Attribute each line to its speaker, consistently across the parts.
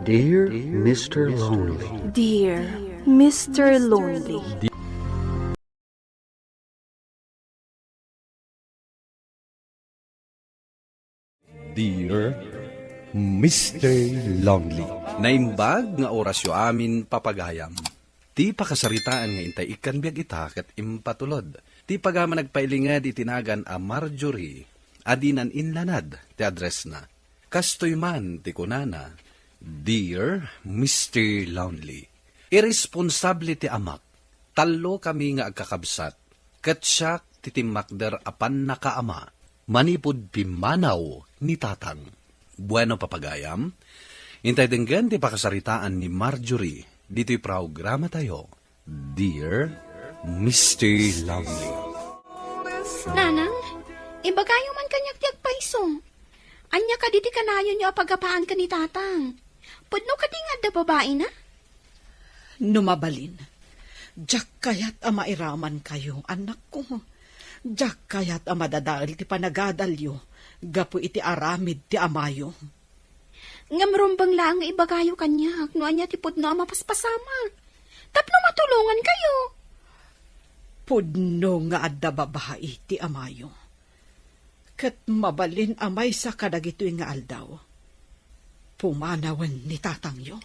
Speaker 1: Dear Mr. Lonely.
Speaker 2: Dear Mr. Lonely.
Speaker 3: Dear Mr. Lonely.
Speaker 4: Naimbag nga orasyo amin papagayam. Ti pakasaritaan nga intay ikan biag ita ket impatulod. Ti pagama nagpailingad itinagan a Marjorie, adinan inlanad ti address na. Kastoy man ti kunana, Dear Mr. Lonely. Irresponsable ti amak, talo kami nga agkakabsat, ket siya titimakder apan nakaama, manipod pimanaw ni tatang. Bueno papagayam, intay denggan ti pakasaritaan ni Marjorie, dito'y programa tayo, Dear Mr. Lonely.
Speaker 5: Nanang, ibagayo man kanyak tiag paiso. Anya ka diti kanayon nyo apagapaan ka ni tatang. Pudno ka di nga da babae na?
Speaker 6: Numabalin. Diyak kayat mairaman kayo, anak ko. Diyak kayat madadal ti panagadalyo. Gapu iti aramid ti amayo.
Speaker 5: Ngamrumbang lang nga ibagayo kanyak. No anya ti pudno mapaspasama. Tapno matulungan kayo.
Speaker 6: Pudno nga adda babae ti amayo. Kat mabalin amay sa kadagitoy nga aldaw. Pumanawan ni tatangyo.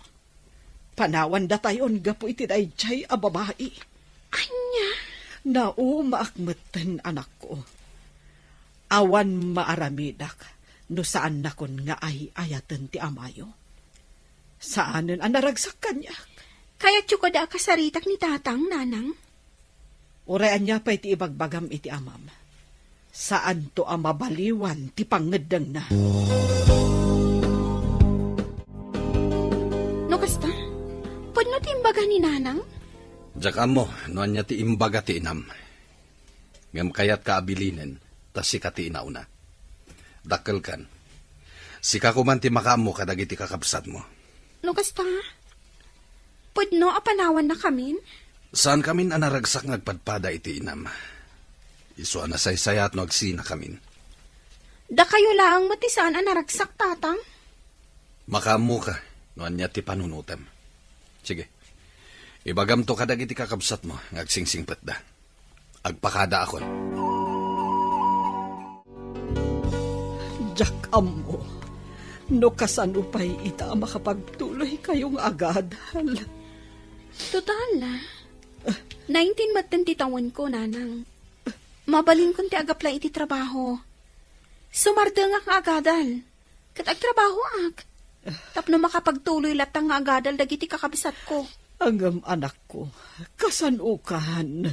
Speaker 6: Panawan datayon gapu iti dayjay a babae.
Speaker 5: Anya?
Speaker 6: Naumaakmeten anak ko. Awan maaramidak no saan nakon nga ay ayaten ti amayo. Saanen ang naragsak kanya?
Speaker 5: Kaya tsuko da kasaritak ni tatang, nanang?
Speaker 6: Urayan niya pa iti ibagbagam iti amam. Saan to ang mabaliwan ti pangedeng na?
Speaker 5: No kasta? Pudno ti imbaga ni nanang?
Speaker 4: Diyak mo, noan niya ti imbaga ti inam. Ngam kayat kaabilinen, tas sika ti inauna. Dakkel kan. Sika ko man ti makaamo kadagiti kakabsat mo.
Speaker 5: No kasta? Pudno apanawan na kamin?
Speaker 4: Saan kamin anaragsak ngagpadpada iti inam? Iso na saysayat no agsina kamin.
Speaker 5: Da kayo lang matisaan ang naragsak, tatang?
Speaker 4: Makaamo ka, noan niya ti panunutem. Sige, ibagam to kadagiti kakabsat mo, ngagsingsingpet da. Agpakada ako.
Speaker 6: Jack amo, no kasanupay ita makapagtuloy kayong agad.
Speaker 5: Total, 19 matentitawan ko, nanang. Mabalin kong ti agapla iti trabaho. Sumardeng nga agadal. Kat agtrabaho ak. Tapno makapagtuloy latang nga agadal dagiti kakabisat ko.
Speaker 6: Angam anak ko, kasanukan.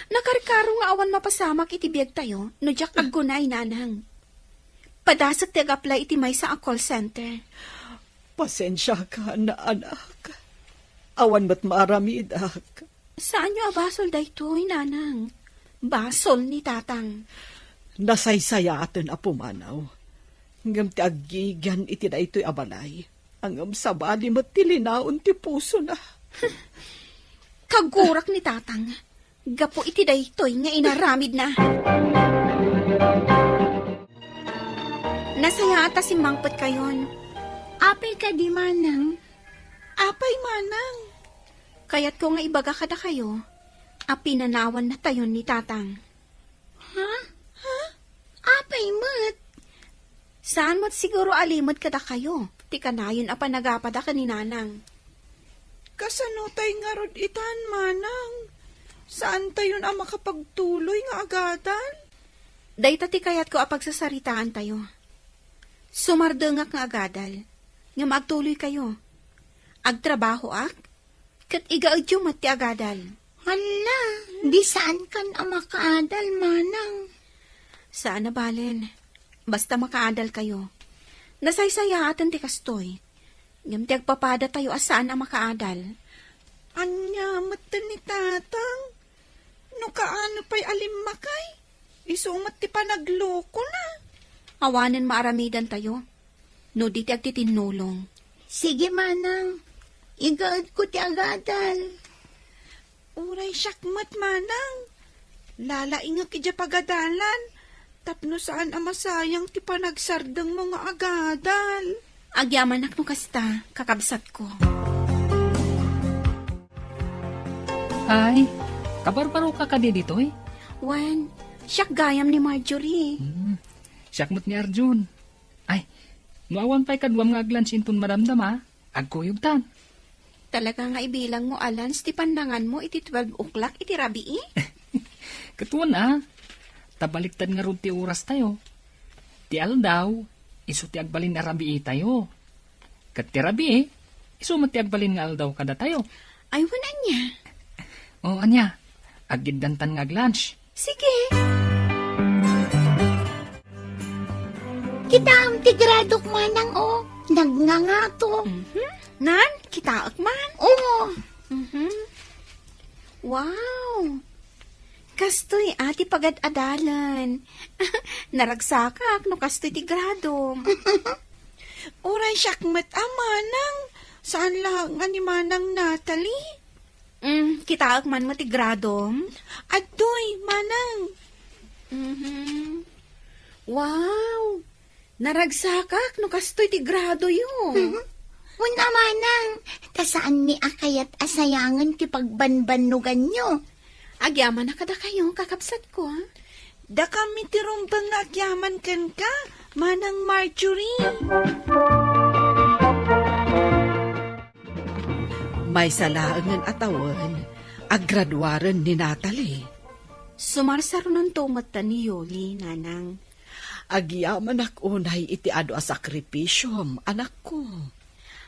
Speaker 5: Nakarkaro nga awan mapasamak iti biyag tayo, no jak aggunay, nanang. Padasat ti agapla iti may sa call center.
Speaker 6: Pasensya ka na anak. Awan ba't maaramidak?
Speaker 5: Saan nyo abasol daytoy, nanang? Basol ni tatang.
Speaker 6: Nasaysayaten a pumanaw. Ngam ti agigyan iti na ito'y abalay. Angam sabali matilinaon ti puso na.
Speaker 5: Kagurak ni tatang. Gapo iti daytoy nga inaramid na. Nasaya ata si mangpot kayon. Apay ka di manang. Apay manang. Kaya't ko nga ibaga kada kayo, apinanawan na tayo ni tatang. Ha? Apay mat? Saan mo't siguro alimod kada kayo? Ti kanayon apa nagapada ka ni nanang.
Speaker 6: Kasanutay nga rod itan, manang. Saan tayo na makapagtuloy nga agadan?
Speaker 5: Dayta ti kayat ko apagsasaritaan tayo. Sumardengak nga agadal, nga magtuloy kayo. Agtrabaho ak, kat igaadyo mati agadal.
Speaker 7: Hala, di saan kan ang makaadal, manang?
Speaker 5: Saan na balen? Basta makaadal kayo. Nasaysayatan ti kastoy. Ngam ti agpapada tayo asaan ang makaadal.
Speaker 6: Anya, mata ni tatang. No kaano pa'y alimmakay? Isumat ti panagloko na.
Speaker 5: Awanan maaramidan tayo. No di ti agtitinulong.
Speaker 7: Sige, manang. Igaad ko ti agadal.
Speaker 6: Uray syakmat, manang. Lalaing nga kidya pagadalan. Tapno saan amasayang ti panagsardang mga agadal.
Speaker 5: Agyaman no kasta, kakabsat ko.
Speaker 8: Ay, kabarbaro ka kadi dito eh.
Speaker 5: Wan, siyak gayam ni Marjorie.
Speaker 8: Siyakmot ni Arjun. Ay, nuawan pa'y kadwam nga aglans inton madamdam ha. Agkuyog tan.
Speaker 5: Talaga nga ibilang mo, Alans, ti pandangan mo, iti 12 o'clock, iti rabi eh.
Speaker 8: Katuan ah. Tabaliktad nga ron ti oras tayo. Ti aldaw, iso ti agbalin na rabi tayo. Kat ti rabi iso mo ti agbalin nga aldaw kada tayo.
Speaker 5: Ay, wala niya.
Speaker 8: O anya, agiddantan nga aglans.
Speaker 5: Sige.
Speaker 7: Kita ang tigradok manang o. Nagngangato.
Speaker 5: Nan, kita akman.
Speaker 7: Oo.
Speaker 5: Wow! Kastoy ati pagad-adalan. Naragsakak no kastoy ti grado.
Speaker 6: Oray siyakmat manang. Saan lang nga ni manang Natalie?
Speaker 5: Kita akman mo ti grado.
Speaker 6: Adoy, manang.
Speaker 5: Wow! Naragsakak no kastoy ti grado yun.
Speaker 7: Una manang. Tasaan ni akayat asayangan ti pagbanbanugan nyo.
Speaker 5: Agyaman na kada kayo, kakapsat ko ha.
Speaker 6: Da kami ti rumbang nga agyaman kan ka, manang Marjorie. May salaangan atawan, aggraduaran ni Natalie.
Speaker 5: Sumarsaro ng tumata ni Yoli, nanang.
Speaker 6: Agyaman ak unay iti ado a sakripisyom, anak ko.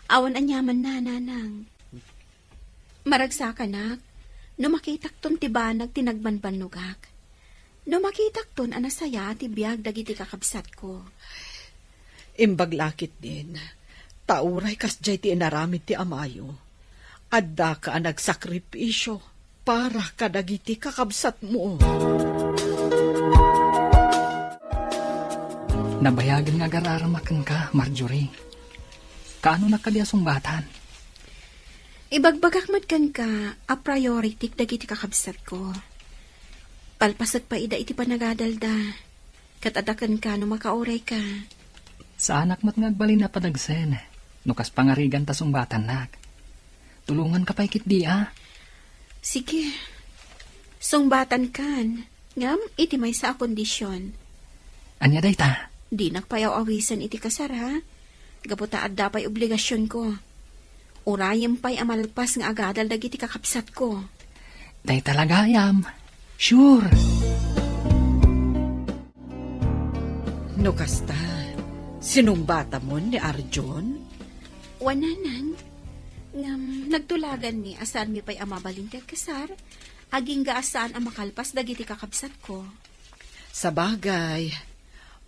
Speaker 5: Awan anyaman na, nanang. Maragsakan nak, no makitak ton ti banag tinagbanbanugak. No makitak ton anasaya ti biyag dagiti kakabsat ko.
Speaker 6: Imbaglakit din, tauray kas jay ti inaramid ti amayo. Adda ka nagsakripisyo para kadagiti kakabsat mo.
Speaker 8: Nabayagan nga gararamakan ka, Marjorie. Kaano na kadiasong batan?
Speaker 5: Ibagbagak kan ka, a priority dagiti kakabsat ko. Palpasag pa ida iti panagadalda. Katadakan ka no makauray ka.
Speaker 8: Sa anak mat nga agbalin na padagsen. Nukas pangarigan tasong batan nak. Tulungan ka pa ikit di ah.
Speaker 5: Sige. Sungbatan kan. Ngam, iti may sa kondisyon.
Speaker 8: Anya day ta?
Speaker 5: Di nakpayaw awisan iti kasar ha. Gaputa adda pa'y obligasyon ko. Urayem pa'y amalpas nga agadal dagiti kakapsat ko.
Speaker 8: Day talaga yam. Sure.
Speaker 6: No kasta, sinong bata mo ni Arjun?
Speaker 5: Wananan. Nagtulagan mi asan mi pa'y amabalintag kasar. Aging gaasaan ang makalpas dagiti kakapsat ko.
Speaker 6: Sa bagay,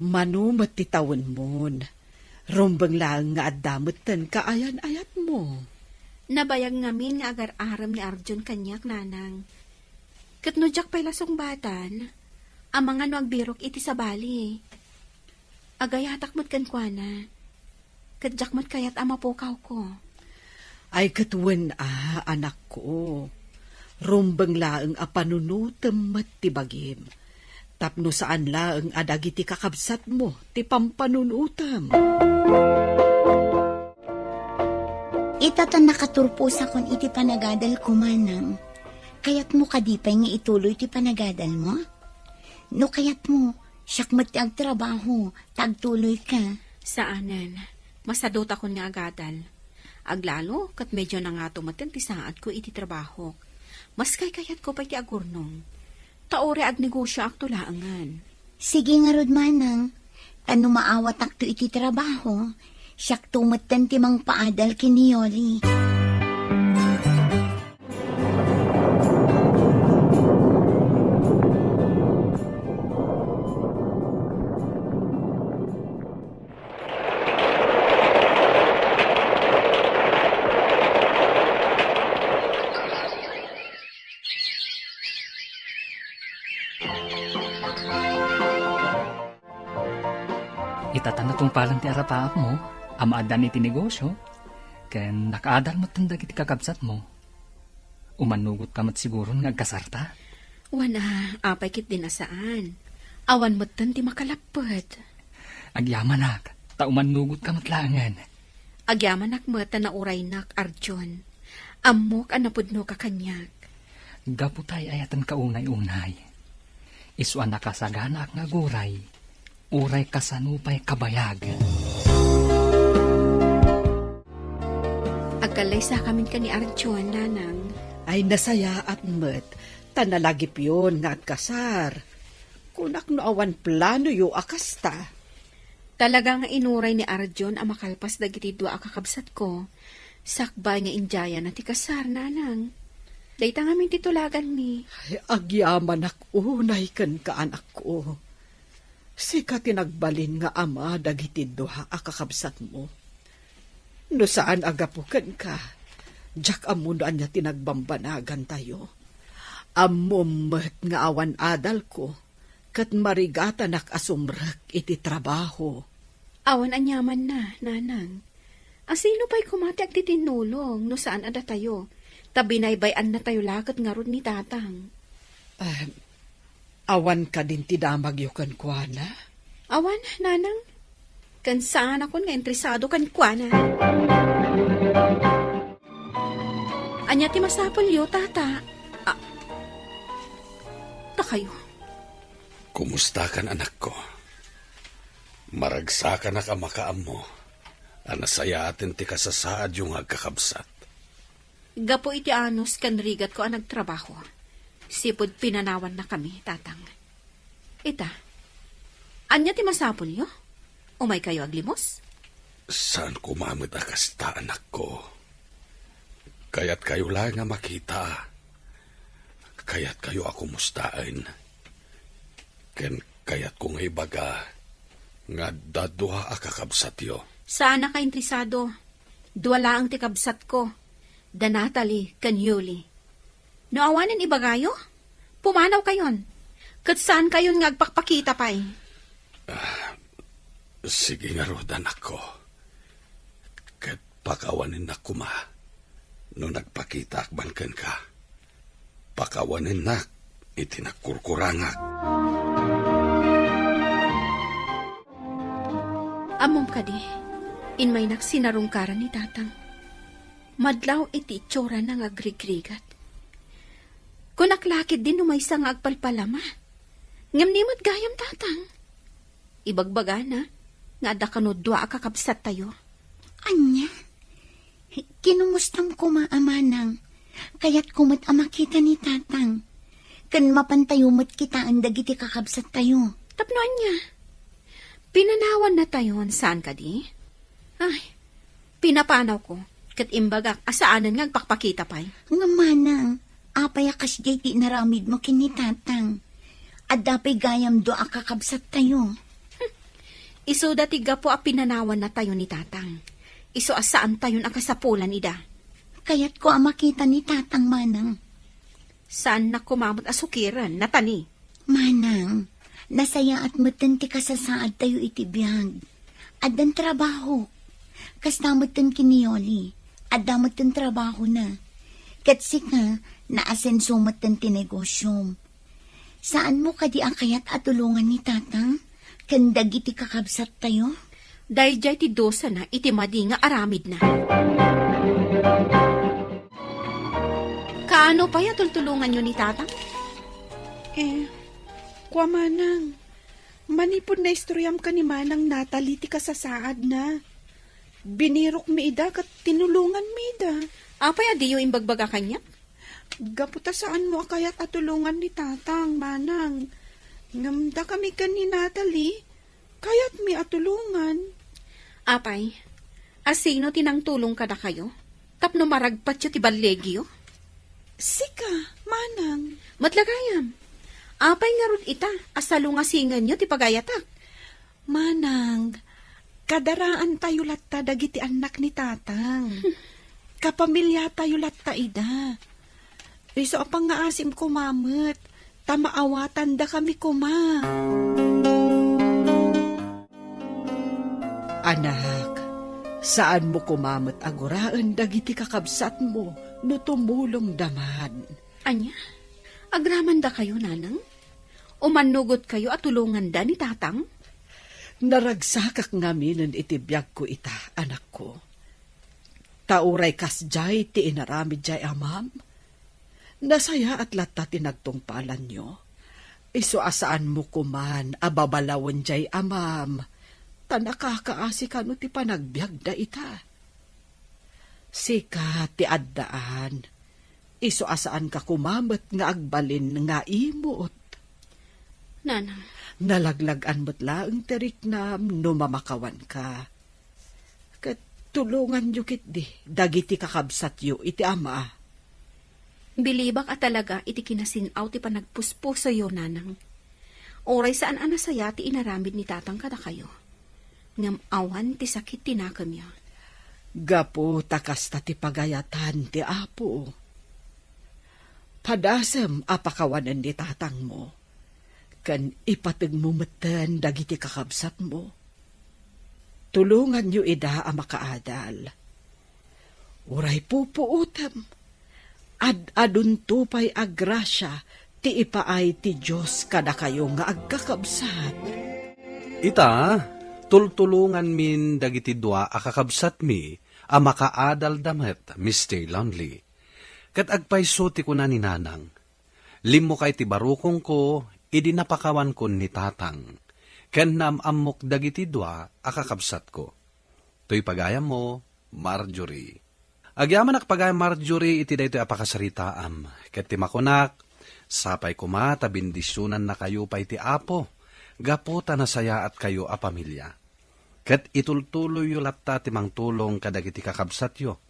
Speaker 6: manumat ti tawon mo. Rumbang lang nga addamutan kaayan-ayat mo.
Speaker 5: Nabayag ngamin nga agar-aram ni Arjun kanyak nanang. Katnudyak pa'y lasong batan, ang mga nuagbirok iti sa bali. Agayatak mo't kankwana, kadyak mo't kayat amapukaw ko.
Speaker 6: Ay katuwan anak ko. Rumbang laang a panunutam mat ti bagim. Tapno saan laang adagiti kakabsat mo ti pampanunutam.
Speaker 7: Itatan nakaturpo sa kon iti panagadal ko manang. Kayat mo kadipay nga ituloy ti panagadal mo? No kayat mo, siyakmat ti agtrabaho, tagtuloy ka.
Speaker 5: Saanan, masadot ako nga agadal. Aglalo, kat medyo na nga tumatin ti saat ko iti trabaho. Mas kayat ko pa ti agurnong. Taore ag negosyo ak tulaangan.
Speaker 7: Sige nga rod manang, ano maawat akto iti trabaho, siyak tumatan ti mang paadal kiniyoli.
Speaker 8: Itatan na tong palang ti arapaap mo, amaadan iti negosyo, ken nakaadal mo tandag iti kakabsat mo. Umanugot ka mat siguro nga agkasarta.
Speaker 5: Wana, apay kit din asaan. Awan mo't ti makalapot.
Speaker 8: Agyaman ak, ta umanugot ka mat langan.
Speaker 5: Agyaman nakmata na uray nak, Arjun. Amok ang napudno ka kanyak.
Speaker 8: Gaputay ayatan kaunay-unay. Isuan nakasagana nga guray. Uray kasanupay kabayag.
Speaker 5: Agkalay sa kamin ka ni Arjun, nanang.
Speaker 6: Ay nasaya at met, tanalagip yun nga at kasar. Kunak no awan plano yu akasta.
Speaker 5: Talaga nga inuray ni Arjun ang makalpas dagiti dua akakabsat ko. Sakbay nga injaya na ti kasar, nanang. Dayta nga min titulagan ni.
Speaker 6: Ay, agyaman unay ken ka anak ko. Sika tinagbalin nga ama dagiti duha akakabsat mo. No saan agapuken ka? Jak amunan niya tinagbambanagan tayo. Amumet nga awan adal ko. Kat marigata nakasumrak iti trabaho.
Speaker 5: Awan anyaman na, nanang. Asino pa'y kumati ag titinulong no saan ada tayo? Tabinaybayan na tayo lakat nga ron ni tatang.
Speaker 6: Awan ka din tidamag yu kan kuana?
Speaker 5: Awan, nanang. Kan saan ako nga interesado kan kuana. Anya ti masapol yo, tata. Kayo.
Speaker 4: Kumusta kan anak ko? Maragsa ka na kamakaam mo. Anasaya atin ti kasasaad yung agkakabsat.
Speaker 5: Gapo iti anos kan rigat ko ang nagtrabaho. Sipod pinanawan na kami, tatang. Ita, anya ti masapol yo? Umay kayo aglimos?
Speaker 4: Saan kumamit akasta anak ko? Kaya't kayo lang nga makita. Kaya't kayo ako mustain. Ken kaya't kung ibaga, nga daduha akakabsat yo.
Speaker 5: Sana ka interesado. Duwala ang tikabsat ko. Da Natalie, kan Yuli. No awanin ibagayo? Pumanaw kayon. Kat saan kayon nga agpakpakita pa'y?
Speaker 4: Sige nga ro, anak ko. Kat pakawanin na kuma. No nagpakita akbalkan ka. Pakawanin na itinagkurkurangak.
Speaker 5: Amom ka di, in may naksinarungkaran ni tatang. Madlaw iti itsura ng agrigrigat. Kung naklakid din umay isang agpalpalama, ngam nimot gayam tatang. Ibagbaga na, nga da kanudwa akakabsat tayo.
Speaker 7: Anya, kinumustam ko maamanang, kaya't kumot amakita ni tatang. Kan mapantayumot kita ang dagiti kakabsat tayo.
Speaker 5: Tapnoan niya. Pinanawan na tayon, saan ka di? Ay, pinapanaw ko, kat imbagak asaanan nga agpakpakita pa'y.
Speaker 7: Nga manang, apay akas jay ti naramid mo kinitatang. At dapay gayam do akakabsat tayo.
Speaker 5: Iso dati gapo a pinanawan na tayo ni tatang. Iso asaan tayon akasapulan ida.
Speaker 7: Kaya't ko amakita ni tatang manang.
Speaker 5: Saan na kumamot asukiran, natani?
Speaker 7: Manang, nasaya at matanti ka sa saad tayo itibiyag. Adan trabaho. Kas damutan kiniyoli. At damutan trabaho na. Katsi ka, naasenso matan tinegosyo. Saan mo kadi ang kayat at tulungan ni tatang? Kandag iti kakabsat tayo?
Speaker 5: Dahil jay ti dosa na, iti madi nga aramid na. Kaano pa tultulungan nyo ni tatang?
Speaker 6: Kwa manang, manipod na istoryam ka ni manang Natalie ti kasasaad na. Binirok mi ida kat tinulungan mi ida.
Speaker 5: Apay adiyo imbagbaga kanya?
Speaker 6: Gaputa saan mo kayat atulungan ni tatang, manang. Ngamda kami kan ni Natalie, kayat mi atulungan.
Speaker 5: Apay, asino tinang tulong ka na kayo? Tapno maragpat yo ti balegyo?
Speaker 6: Sika, manang.
Speaker 5: Matlagayam. Apay nga ron ita, asalo nga singan nyo ti pagayatak.
Speaker 6: Manang, kadaraan tayo latta dagiti anak ni tatang. Kapamilya tayo latta ida. Iso apang nga asim kumamot, tamaawatan da kami kuma. Anak, saan mo kumamot aguraan dagiti kakabsat mo no tumulong daman?
Speaker 5: Anya, agraman da kayo, nanang? Umanugot kayo at tulungan da ni tatang?
Speaker 6: Naragsakak ngamin itibiyag ko ita, anak ko. Tauray kas jay ti inaramid jay amam. Nasaya at lata tinagtungpalan nyo. Iso asaan mo kuman ababalawan jay amam. Tanakakaasi ka no ti panagbiag da ita. Sika ti addaan. Iso asaan ka kumamat nga agbalin nga imot.
Speaker 5: Nanang,
Speaker 6: Nalaglagan mo't laeng teriknam no mamakawan ka. Kat tulungan yu kit di, dagiti kakabsat yu iti ama.
Speaker 5: bilibak at talaga iti kinasinaw ti panagpuspuso yo, nanang. Oray saan anasaya ti inaramid ni tatang kada kayo. Ngam awan ti sakit tinakam yo.
Speaker 6: Gapo takas ta ti pagayatan ti apo. Padasem apakawanan ni tatang mo. Kan ipatag mo matan dagiti kakabsat mo. Tulungan yu ida ang makaadal. Uray pupuutam. Ad-adun tupay agrasya ti ipaay ti Diyos kada kayo nga agkakabsat.
Speaker 4: Ita, tultulungan min dagiti dua akakabsat mi, a makaadal damet, Mr. Lonely. Kat agpayso ti kuna ni nanang. Limo kay ti barukong ko, idi napakawan ko ni tatang. Ken namamok dagiti dua akakabsat ko. To'y pagayam mo, Marjorie. Agyaman pagayam Marjorie iti daytoy apakasaritaam. Ket ti makunak, sapay kumata bindisyonan na kayo pa iti apo. Gaputa na saya at kayo a pamilya. Ket itultuloy yu latta ti mangtulong kadagiti kakabsat yo.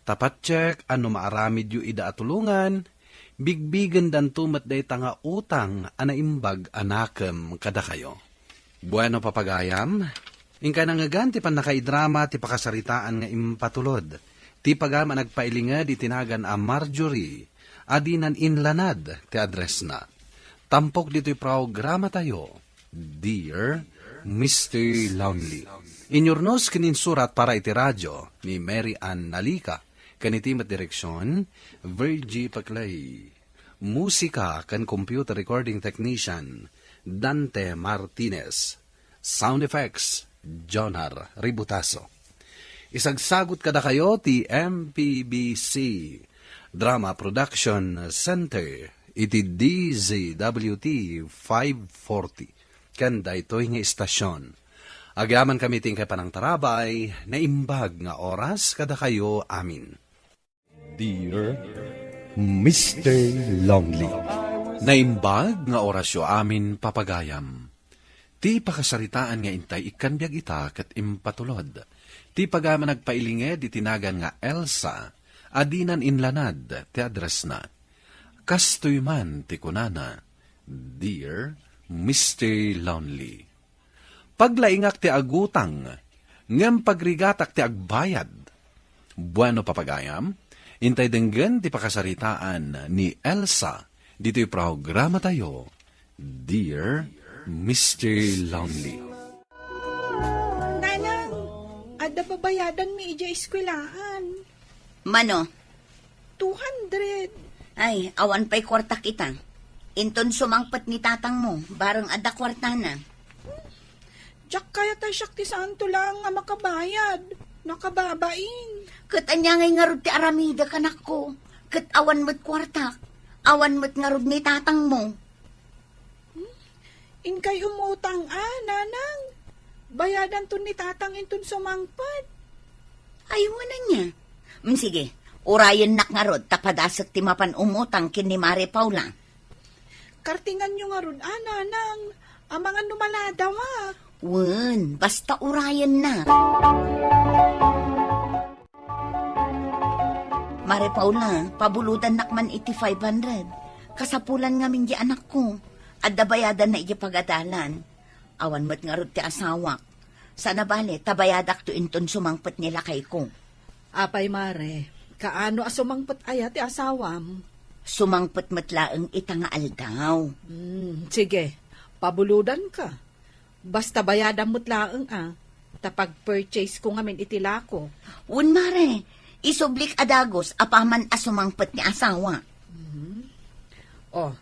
Speaker 4: Tapat check ano maaramid yu ida atulungan, bigbigan dan tumat day tanga utang anaimbag anakem kada kayo. Bueno papagayam, ingka nangagan ti panakaidrama ti pakasaritaan nga impatulod. Ti pagama nagpailingad itinagan a Marjorie, adinan inlanad ti address na. Tampok dito'y programa tayo, Dear Mr. Lonely. Inyornos kininsurat para iti radyo ni Mary Ann Nalika, kanitimat direksyon, Virgie Paclay. Musika kan computer recording technician, Dante Martinez. Sound effects, Jonar Ributaso. Isagsagot kada kayo ti MPBC Drama Production Center iti DZWT 540 kanda ito'y nga istasyon. Agaman kami tingkay panang tarabay na imbag nga oras kada kayo amin.
Speaker 3: Dear Mr. Lonely.
Speaker 4: Naimbag nga orasyo amin papagayam. Ti pakasaritaan nga intay ikanbiag ita ket impatulod. Ti pagama nagpailinged itinagan nga Elsa, adinan inlanad ti address na. Kastoy man ti kunana, Dear Mr. Lonely. Paglaingak ti agutang, ngem pagrigatak ti agbayad. Bueno papagayam, intay denggen ti pakasaritaan ni Elsa, dito'y programa tayo, Dear Mr. Lonely.
Speaker 5: Ada babayadan mi ija eskwelahan.
Speaker 7: Mano?
Speaker 5: 200.
Speaker 7: Ay, awan pa'y kwarta kita. Inton sumangpat ni tatang mo, barang ada kwarta na.
Speaker 5: Diyak kaya tayo syakti saan to lang nga makabayad. Nakababain.
Speaker 7: Kat anya ngay ngarod ti aramida kanak ko. Kat awan mo't kwarta. Awan mo't ngarod ni tatang mo.
Speaker 5: Inkay umutang nanang. Bayadan to ni tatang intun sumangpad.
Speaker 7: Ayawanan niya. Sige, urayan nak ngarod tapadasak ti mapan umutang kin ni Mare Paula.
Speaker 5: Kartingan nyo nga ron, nanang. Ang mga numaladawa.
Speaker 7: Wen, basta urayan na. Mare Paula, pabuludan nakman iti 500. Kasapulan nga mingi anak ko. At dabayadan na iti pagadalan. Awan mo't ngarod ti asawak. Sana bale, tabayadak to inton sumangpet nila kay ko.
Speaker 6: Apay mare, kaano asumangpet aya ti asawam?
Speaker 7: Sumangpet matlaeng itanga aldaw.
Speaker 6: Sige, pabuludan ka. Basta bayadan mo't laeng Tapag purchase ko ngamin itilako.
Speaker 7: Un mare, isublik adagos apaman asumangpet ni asawa.
Speaker 6: Oh,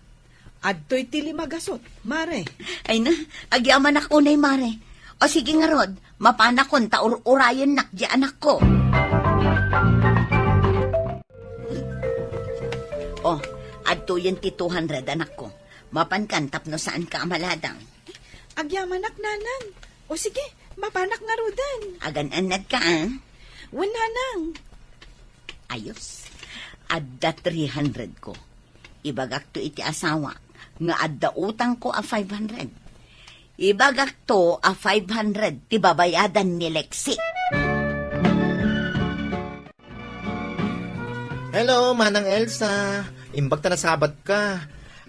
Speaker 6: adto'y tili magasot, mare.
Speaker 7: Ay na, agyaman ako na mare. O sige nga rod, mapanakon taur-urayan nak di anak ko. Adto yun ti 200 anak ko. Mapankan tapno saan ka amaladang.
Speaker 6: Agyamanak nanang. O sige, mapanak nga rudan.
Speaker 7: Agan-anad ka ah.
Speaker 6: Wan nanang.
Speaker 7: Ayos. Adda 300 ko. Ibagak to iti asawa. Nga adda utang ko a 500. Ibagak to a 500 ti babayadan ni Lexi.
Speaker 9: Hello, Manang Elsa. Imbag ta nasabat ka.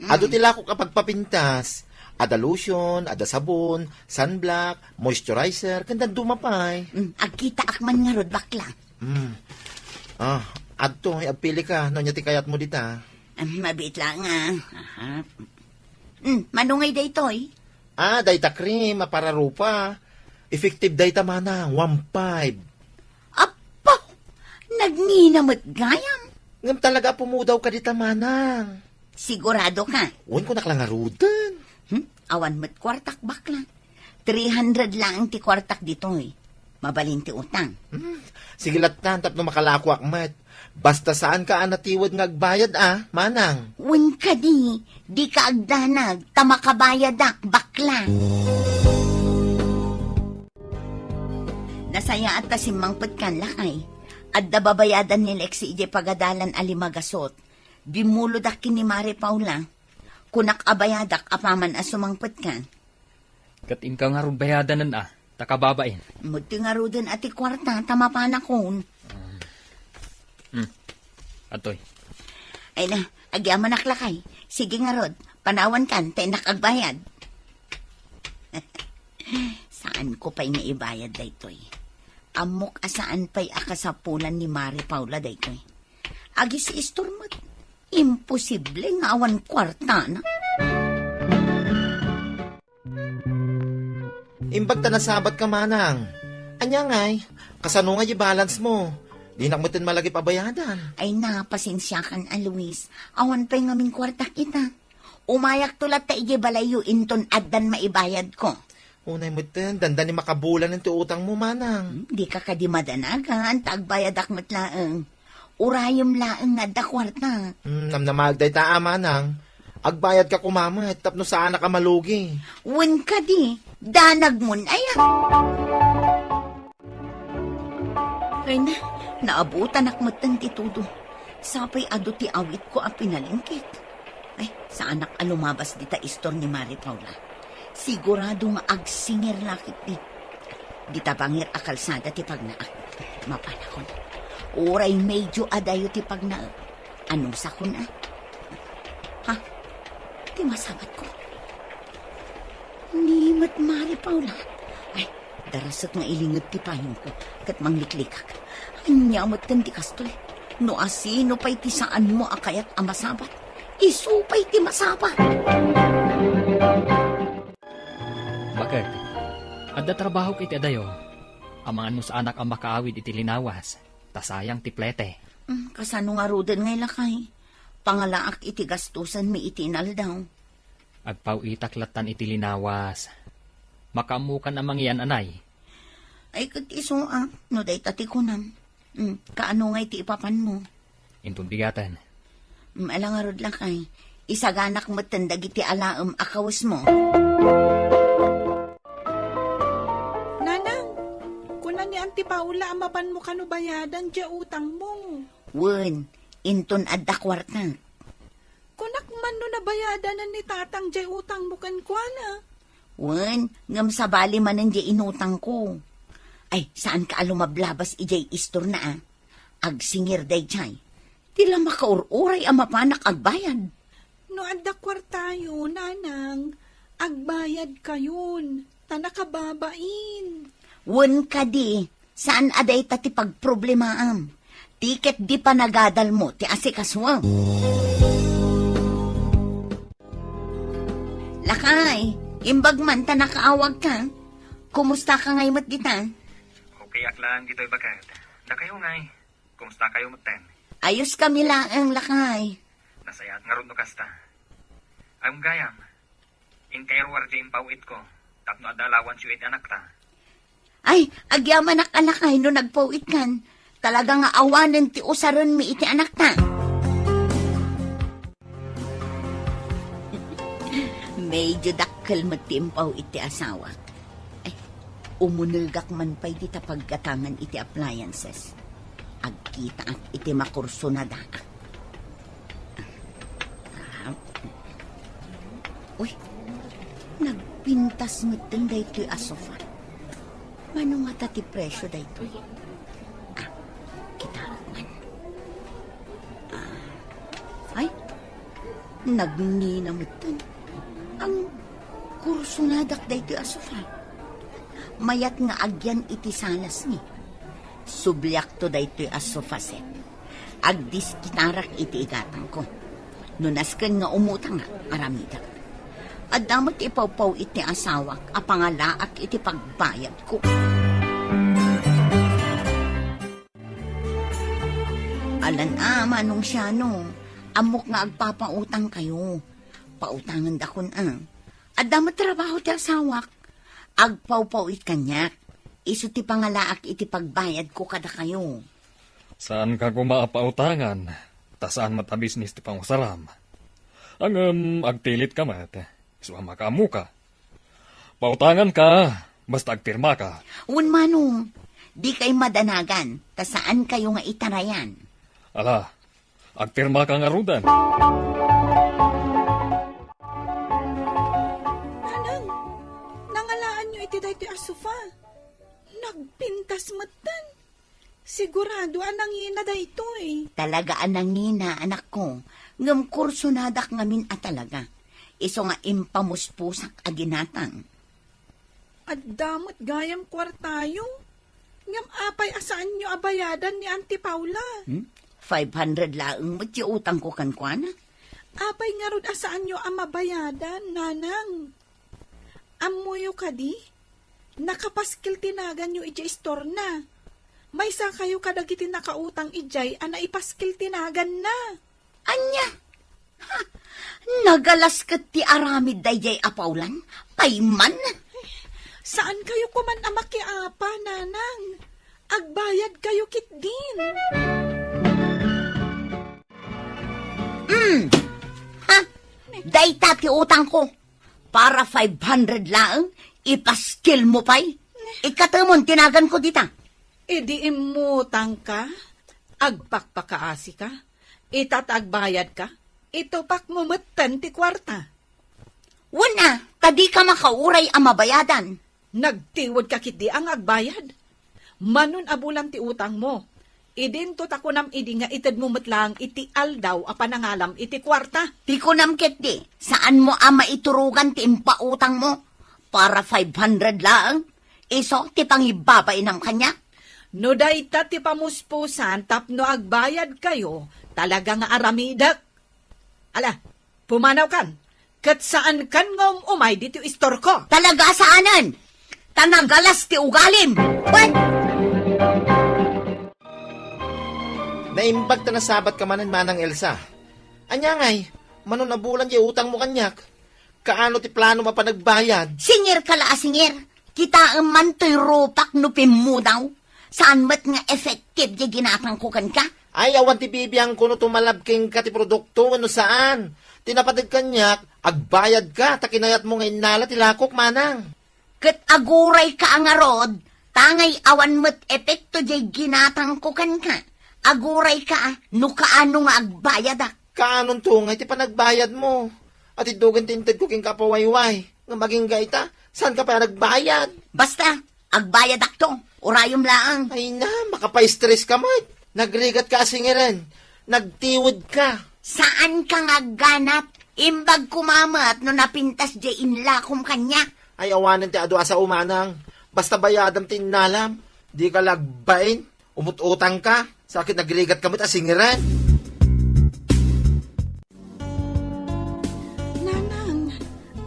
Speaker 9: Ado tila ko kapag papintas. Ada lotion, ada sabon, sunblock, moisturizer, kandan dumapay.
Speaker 7: Agkita akman nga rod bakla.
Speaker 9: Adto, agpili ka. No, ti kayat mo dita.
Speaker 7: Mabit lang ah. Aha. Manungay daytoy.
Speaker 9: Dayta cream, para rupa. Effective dayta manang, 1.5.
Speaker 7: Apo! Nagninamot gayam.
Speaker 9: Ngam talaga pumudaw ka dita manang.
Speaker 7: Sigurado ka.
Speaker 9: Uwan ko naklangarudan.
Speaker 7: Awan mo't kwartak bakla. 300 lang ti kwartak ditoy. Mabalin ti utang.
Speaker 9: Sige latan, tapno makalakwak mat. Basta saan ka anatiwad nga agbayad manang.
Speaker 7: Wen ka di ka agdanag, tamakabayadak, bakla. Nasaya at tasimangpot kan lakay. Adda babayadan ni Lexi ije pagadalan alimagasot. Bimulodak ni Mari Paula. Kunak abayadak apaman asumangpot kan.
Speaker 8: Kating ka nga ron bayadanan takababain.
Speaker 7: Muti nga ruden ati kwarta, tamapanakon.
Speaker 8: Atoy.
Speaker 7: Ay na, agyaman naklakay. Sige nga rod, panawan kan, tenak agbayad. Saan ko pa'y nga ibayad daytoy? Amok asaan pa'y akasapulan ni Mari Paula daytoy? Agi si istormat. Imposible nga awan kwarta na.
Speaker 9: Imbag ta nasabat ka manang. Anya ngay, kasano nga balance mo? Di nakmutin malagi pabayadan.
Speaker 7: Ay na, pasensya kan Luis. Awan pa'y ngaming kwarta kita. Umayak tulat ta ije balayo inton addan maibayad ko.
Speaker 9: Unay mo ten, dandan ni makabulan ng utang mo manang.
Speaker 7: Di ka kadimadanagan, tagbayad akmat laeng. Urayom laeng nga da kwarta.
Speaker 9: Namnamagday ta manang. Agbayad ka kumamat, tapno saan ka malugi.
Speaker 7: Wen ka danag mo na yan. Ay na, naabutan akmatan ti tudo. Sapay ado ti awit ko ang pinalingkit. Ay, sa anak alumabas dita istor ni Mari Paula. Sigurado nga agsingir lakit di. Dita bangir akalsada ti pagnaak. Mapanakon. Uray medyo adayo ti pagnaak. Anong sakon Ha? Ti masabat ko. Nimat Mari Paula. Ay, darasat nga ilingot ti payong ko. Kat mangliklikak. Anyamot kan ti kastoy. No asino pa'y ti saan mo akayat amasabat. Isupay ti masabat.
Speaker 8: Bakit? Adda trabaho kiti adayo. Amaan mo sa anak ang makaawid iti linawas. Tasayang tiplete.
Speaker 7: Kasano nga ruden ngay lakay. Pangalaak iti gastusan mi itinal daw.
Speaker 8: Agpaw itaklatan iti linawas. Makamukan amang iyan anay.
Speaker 7: Ay kat iso no day tati ko nam. Kaano nga iti ipapan mo.
Speaker 8: Intong bigatan.
Speaker 7: Alang nga rod lakay. Isaganak mo tandag iti alaam akawas mo.
Speaker 6: Nanang, kunan ni Auntie Paula amapan mo kano bayadan dya utang mo.
Speaker 7: Wen, inton adda kwarta.
Speaker 6: Kunak man no nabayadanan ni tatang dya utang mo kan kuana.
Speaker 7: Wen, ngam sa bali manan dya inutang ko. Ay, saan ka alumablabas ijay istor na Agsingir day jay. Tila makaururay ang mapanak agbayad.
Speaker 6: No adda kwartayo, nanang, agbayad kayon, tanakababain.
Speaker 7: Wen ka saan aday tati pagproblemaam. Tiket di pa nagadal mo, ti asikaswang. Lakay, imbag man ta nakaawag ka. Kumusta ka ngay mat kita?
Speaker 10: Okay, aklan dito'y bagat. Na kayo ngay. Kumusta kayo maten?
Speaker 7: Ayos kami lang ang lakay.
Speaker 10: Nasayat nga ron no kasta. Ang gayam. In kayo warje impawit ko. Tapno adalawan siyo anak ta.
Speaker 7: Ay, agyaman nakalakay no nagpawit kan. Talaga nga awanan ti usaron mi iti anak ta. Medyo dakkel magtimpaw iti asawa. Ay, umunulgak man pa'y di tapaggatangan iti appliances. Agkita at iti makurso na da. Uy, nagpintas mo din da ito'y asofa. Mano nga ti presyo da ito'y? Kita man. Ay, nagninamot din. Ang kurso na dak da ito'y asofa. Mayat nga agyan iti salas ni. Sublyak to da ito'y asofa set. Agdis kitarak iti igatang ko. Nunaskan nga umutang nga, aramida. At damat ipaw-paw iti asawak, apangalaak iti pagbayad ko. Alan manong siya no, amok nga agpapautang kayo. Pautangan da kun At damat trabaho ti asawak, agpaw-paw it kanyak. Isu ti pangalaak iti pagbayad ko kada kayo.
Speaker 8: Saan ka kumapautangan? Ta saan matabisnis ti pangusaram? Ang agtilit ka mat. Suama ka ka. Pautangan ka, basta agpirma ka.
Speaker 7: Un manong, di kay madanagan, ta saan kayo nga itarayan?
Speaker 8: Ala, agpirma ka nga rudan.
Speaker 6: Nanang, nangalaan nyo iti daytoy asufa. Nagpintas matan. Sigurado anang ina da ito eh.
Speaker 7: Talaga anangina, anak ko. Ngam kurso nadak ngamin at talaga. Iso nga impamuspusak aginatang.
Speaker 6: At damot gayam kwartayo. Ngam apay asaan nyo abayadan ni Auntie Paula.
Speaker 7: 500 laeng mat yung utang ko kankwana.
Speaker 6: Apay nga rod asaan nyo ang mabayadan, nanang. Amuyo ka di? Nakapaskil tinagan nyo ijay store na. May sa kayo kadagiti nakautang ijay ana ipaskil tinagan na.
Speaker 7: Anya? Ha? Nagalas kat ti aramid dayjay apaulan? Payman?
Speaker 6: Saan kayo kuman amakiapa, nanang? Agbayad kayo kit din.
Speaker 7: Ha? Day tati utang ko. Para 500 lang, ipaskil mo pa'y. Ikatamon, tinagan ko dita.
Speaker 6: Idi imutang ka, agpakpakaasi ka, itatagbayad ka, itupak mo matan ti kwarta.
Speaker 7: Wala, tadi ka makauray ang mabayadan.
Speaker 6: Nagtiwod ka kiti ang agbayad. Manon abulan ti utang mo. Idin to takunam idi nga ited mo matlang iti aldaw a panangalam iti kwarta.
Speaker 7: Ti ko namket di, saan mo ama iturugan ti impautang mo? Para 500 lang, iso ti pangibabay ng kanya.
Speaker 6: No dayta ti pamuspusan tapno agbayad kayo, talaga nga aramidak. Ala, pumanaw kan. Kat saan kan nga umay dito istor ko?
Speaker 7: Talaga saanan? Tanagalas ti ugalim. What?
Speaker 9: Naimbag ta na sabat ka manan manang Elsa. Anya ngay, manon na bulan di utang mo kanyak. Kaano ti plano mapanagbayad?
Speaker 7: Singir ka la, singir. Kita man to'y rupak no mo daw. Saan mat nga effective di ginapang kukan ka?
Speaker 9: Ay, awan ti bibiyang kuno tumalabking ka ti produkto, ano saan? Tinapadag kanyak, agbayad ka, takinayat mo nga inala ti lakok manang.
Speaker 7: Kat aguray ka ang arod, tangay awan mat epekto di ginapang kukan ka. Aguray ka, no kaano nga agbayad ak.
Speaker 9: Kaanon tungay ti panagbayad mo? At idugan tinted ko king kapawayway. Nga maging gaita, saan ka pa nagbayad?
Speaker 7: Basta, agbayad ak to, urayom laang.
Speaker 9: Ay na, makapay-stress ka mo. Nagrigat ka asingiran. Nagtiwod ka.
Speaker 7: Saan ka nga ganap? Imbag kumamat no napintas di inlakom kanya.
Speaker 9: Ay awanan ti adwa sa umanang. Basta bayadam tinalam. Di ka lagbain. Umututang ka. Sakit nagrigat ka mo't asingiran.
Speaker 6: Nanang,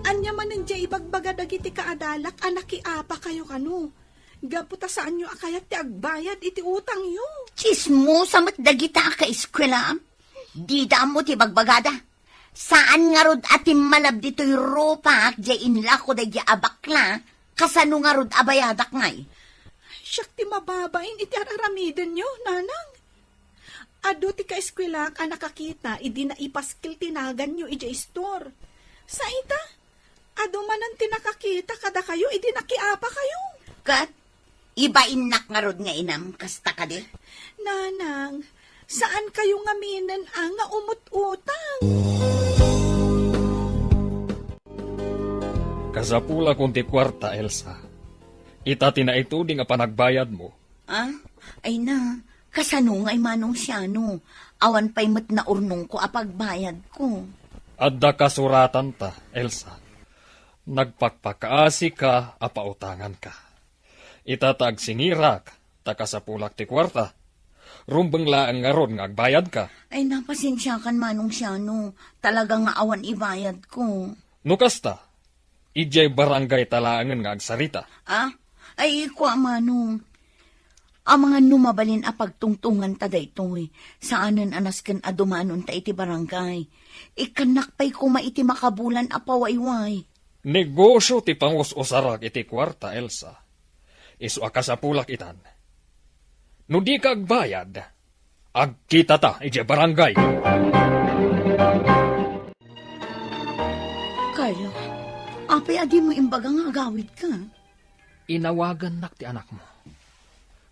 Speaker 6: anya man nandiya ibagbaga dagiti kaadalak, anakiapa kayo kano. Gaputa saan nyo akayat ti agbayad iti utang yo.
Speaker 7: Chismo sa matdagita ka eskwela. Di mo ti bagbagada. Saan nga rod atim malab dito'y ropak di inla ko da di abakla. Kasano nga rod abayadak ngay.
Speaker 6: Siyak ti mababain iti araramiden nyo, nanang. Ado ti ka-eskwela ka nakakita, idi na ipaskil tinagan nyo iti store. Sa ita,
Speaker 5: Ado man ang tinakakita kada kayo, idi nakiapa kayo.
Speaker 7: Kat, iba-inak nga rod nga inam, kasta ka di.
Speaker 5: Nanang, saan kayo ngaminan ang nga umut-utang?
Speaker 8: Kasapula kunti kwarta, Elsa. Itati na ito di nga panagbayad mo.
Speaker 7: Ah, ay na, kasano nga manong siyano. Awan pa'y mat na urnong ko apagbayad ko.
Speaker 8: Adda kasuratan ta, Elsa. Nagpakpakaasi ka, apautangan ka. Itatag singirak, takasapulak ti kwarta. Rumbang laang nga ron nga agbayad ka.
Speaker 7: Ay napasensya kan manong siyano. Talaga nga awan ibayad ko.
Speaker 8: Nukasta, ijay barangay talaangan nga agsarita.
Speaker 7: Ah, ay kwa manong. Ang mga numabalin a pagtungtungan ta daytoy. Saanan anasken a dumanon ta iti barangay. Ikanak pa'y kuma iti makabulan a pawayway.
Speaker 8: Negosyo ti pangus-usarag iti kwarta, Elsa. Isu akasapulak itan. No di ka agbayad, agkita ta iti barangay.
Speaker 7: Carlo, apay adi mo imbaga nga agawid ka.
Speaker 8: Inawagan nak ti anak mo.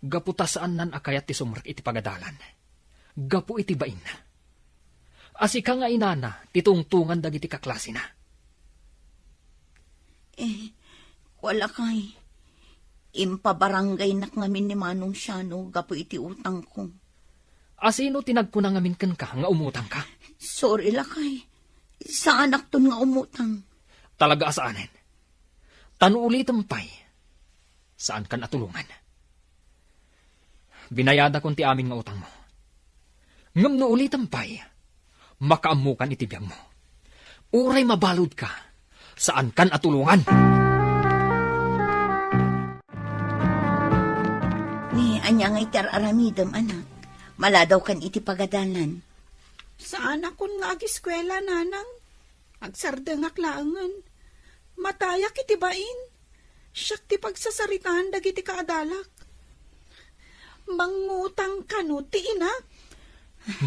Speaker 8: Gaputa saan nan akayat ti sumrak iti pagadalan. Gapu iti bain na. Asika nga inana, titungtungan dagiti kaklase na.
Speaker 7: Wala kay. Impabarangay nak ngamin ni Manong Siano, gapo iti utang ko.
Speaker 8: Asino tinagkunang ngamin ken ka nga umutang ka?
Speaker 7: Sorry lakay. Sa anak ton nga umutang.
Speaker 8: Talaga asaanen. Tanuulitan pa'y. Saan kan atulungan? Binayada kon ti amin nga utang mo. Ngam no ulitan pa'y. Makaamukan itibiyang mo. Uray mabalod ka. Saan kan atulungan?
Speaker 7: Ni anya nga itar aramidam anak. Maladaw kan iti pagadalan.
Speaker 5: Saan akon nga agiskwela, nanang? Agsardengak laangan. Matayak iti bain. Siyak ti pagsasaritaan dagiti kaadalak. Mangutang ka no, ti inak.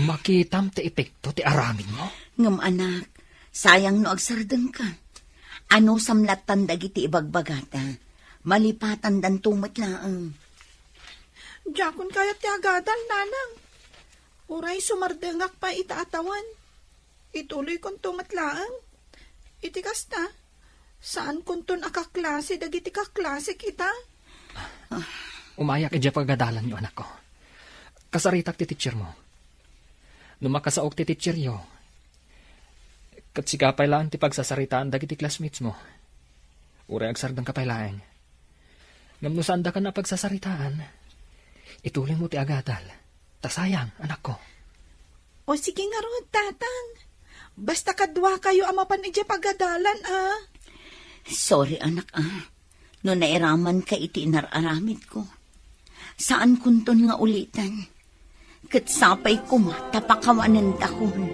Speaker 8: Makitam ti epekto ti aramin mo.
Speaker 7: Ngam anak, sayang no agsardeng ka. Ano samlatan dagiti ibagbagata. Malipatan dan tumatlaang.
Speaker 5: Diyakon kaya ti agadal, nanang. Uray sumardengak pa itaatawan. Ituloy kon tumatlaang. Iti kasta. Saan kun ton akaklase dagiti kaklase kita?
Speaker 8: Umayak iti pagadalan yo anak ko. Kasaritak ti teacher mo. Numakasaok ti teacher yo. Kat sigapay lang ti pagsasaritaan dagiti classmates mo. Uray agsardang kapaylaeng. Ngam no saan da ka na pagsasaritaan. Ituloy mo ti agadal. Tasayang, anak ko.
Speaker 5: O sige nga ron, tatang. Basta kadwa kayo amapan iti pagadalan, ah.
Speaker 7: Sorry anak No nairaman ka iti inararamid ko. Saan kunton nga ulitan? Katsapay ko tapakawanan takon.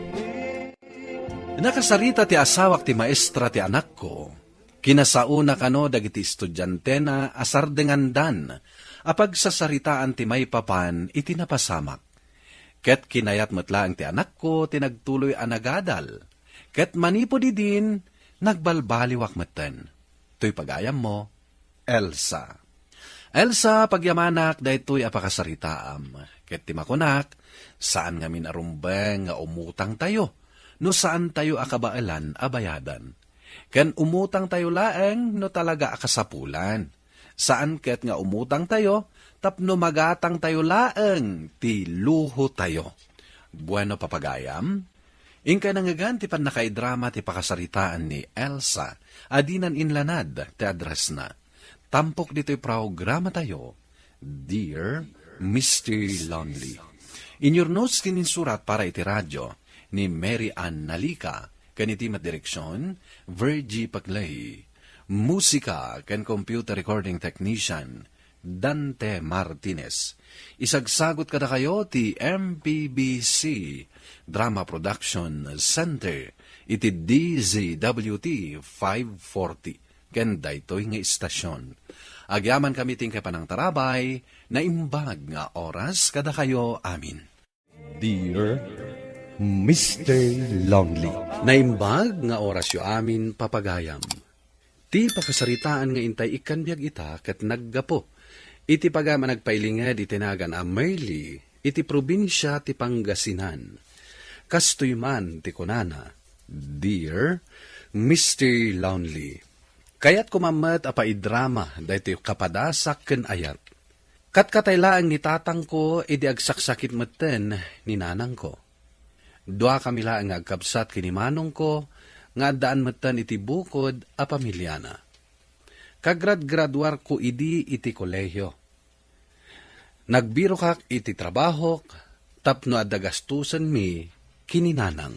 Speaker 4: Nakasarita ti asawak ti maestra ti anak ko. Kinasauna kano dagiti estudyante na asardengandan. Apag sasaritaan ti may papan iti napasamak. Ket kinayat matlaang ti anak ko tinagtuloy anagadal. Ket manipo di din nagbalbaliwak maten. To'y pagayam mo, Elsa. Elsa, pagyamanak, daytoy apakasaritaam. Ket ti makunak, saan nga minarumbeng nga umutang tayo, no saan tayo akabaalan abayadan. Ken umutang tayo laeng no talaga akasapulan. Saan ket nga umutang tayo, tapno magatang tayo laeng, ti luho tayo. Bueno papagayam, ingka nangagan ti pan nakaidrama ti pakasaritaan ni Elsa, adinan inlanad ti address na. Tampok dito'y programa tayo, Dear Mr. Lonely. In your notes kininsurat para iti radyo ni Mary Ann Nalica, kaniti direksyon, Virgie Paglay. Musika ken computer recording technician, Dante Martinez. Isagsagot kada kayo ti MPBC Drama Production Center iti DZWT 540 ken daytoy nga istasyon. Agyaman kami ting kapanang tarabay na imbag nga oras kada kayo amin.
Speaker 3: Dear Mr. Lonely.
Speaker 4: Naimbag nga oras yo amin papagayam. Ti pakasaritaan nga intay ikan biyag ita ket naggapo. Iti pagama nagpailingad itinagan a Merli, iti probinsya ti Pangasinan. Kastoy man ti kunana, Dear Mr. Lonely, kayat kumamat apaidrama dahito kapadasak ken ayat. Kat kataylaang ni tatang ko, idi agsaksakit maten ni nanang ko. Dua kami laang agkabsat kinimanong ko, nga daan matan iti bukod a pamilyana. Kagrad-graduar ko idi iti kolehyo. Nagbiro kak iti trabahok, tapno adagastusan mi kininanang.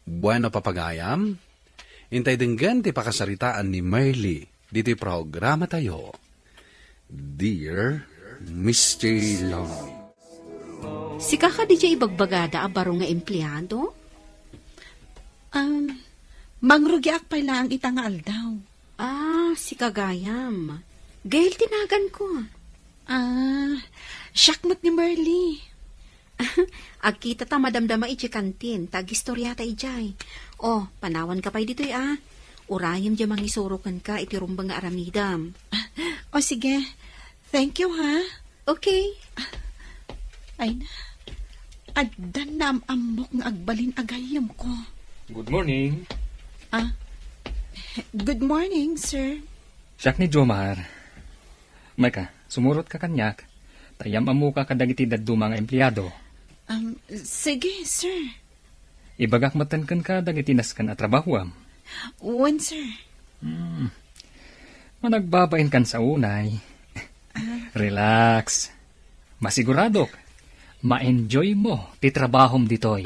Speaker 4: Bueno papagayam, intay denggan ti pakasaritaan ni Merli diti programa tayo. Dear Mr. Lonely.
Speaker 5: Si kaka di dya ibagbagada a baro nga empleyado?
Speaker 6: Mangrugyak pa lang ita nga aldaw.
Speaker 5: Ah, si Kagayam. Gail tinagan ko.
Speaker 6: Syakmat ni Merli.
Speaker 5: Agkita ta madamdama iti kantin, tag-istorya ta ijay. Oh, panawan ka pa'y dito'y Urayam dya mangisorokan ka iti rumbang nga aramidam.
Speaker 6: O sige, thank you ha.
Speaker 5: Okay.
Speaker 6: Ay na, addan na amok nga agbalin agayam ko.
Speaker 8: Good morning.
Speaker 6: Good morning, sir.
Speaker 8: Siyak ni Jomar. May ka, sumurot ka kanyak. Tayam amu ka kadagiti daddo mga empleyado.
Speaker 6: Sige, sir.
Speaker 8: Ibagak matankan ka dagiti naskan at trabahuam.
Speaker 6: When, sir?
Speaker 8: Managbabain kan sa unay. Relax. Masiguradok. Ma-enjoy mo ti trabahom ditoy.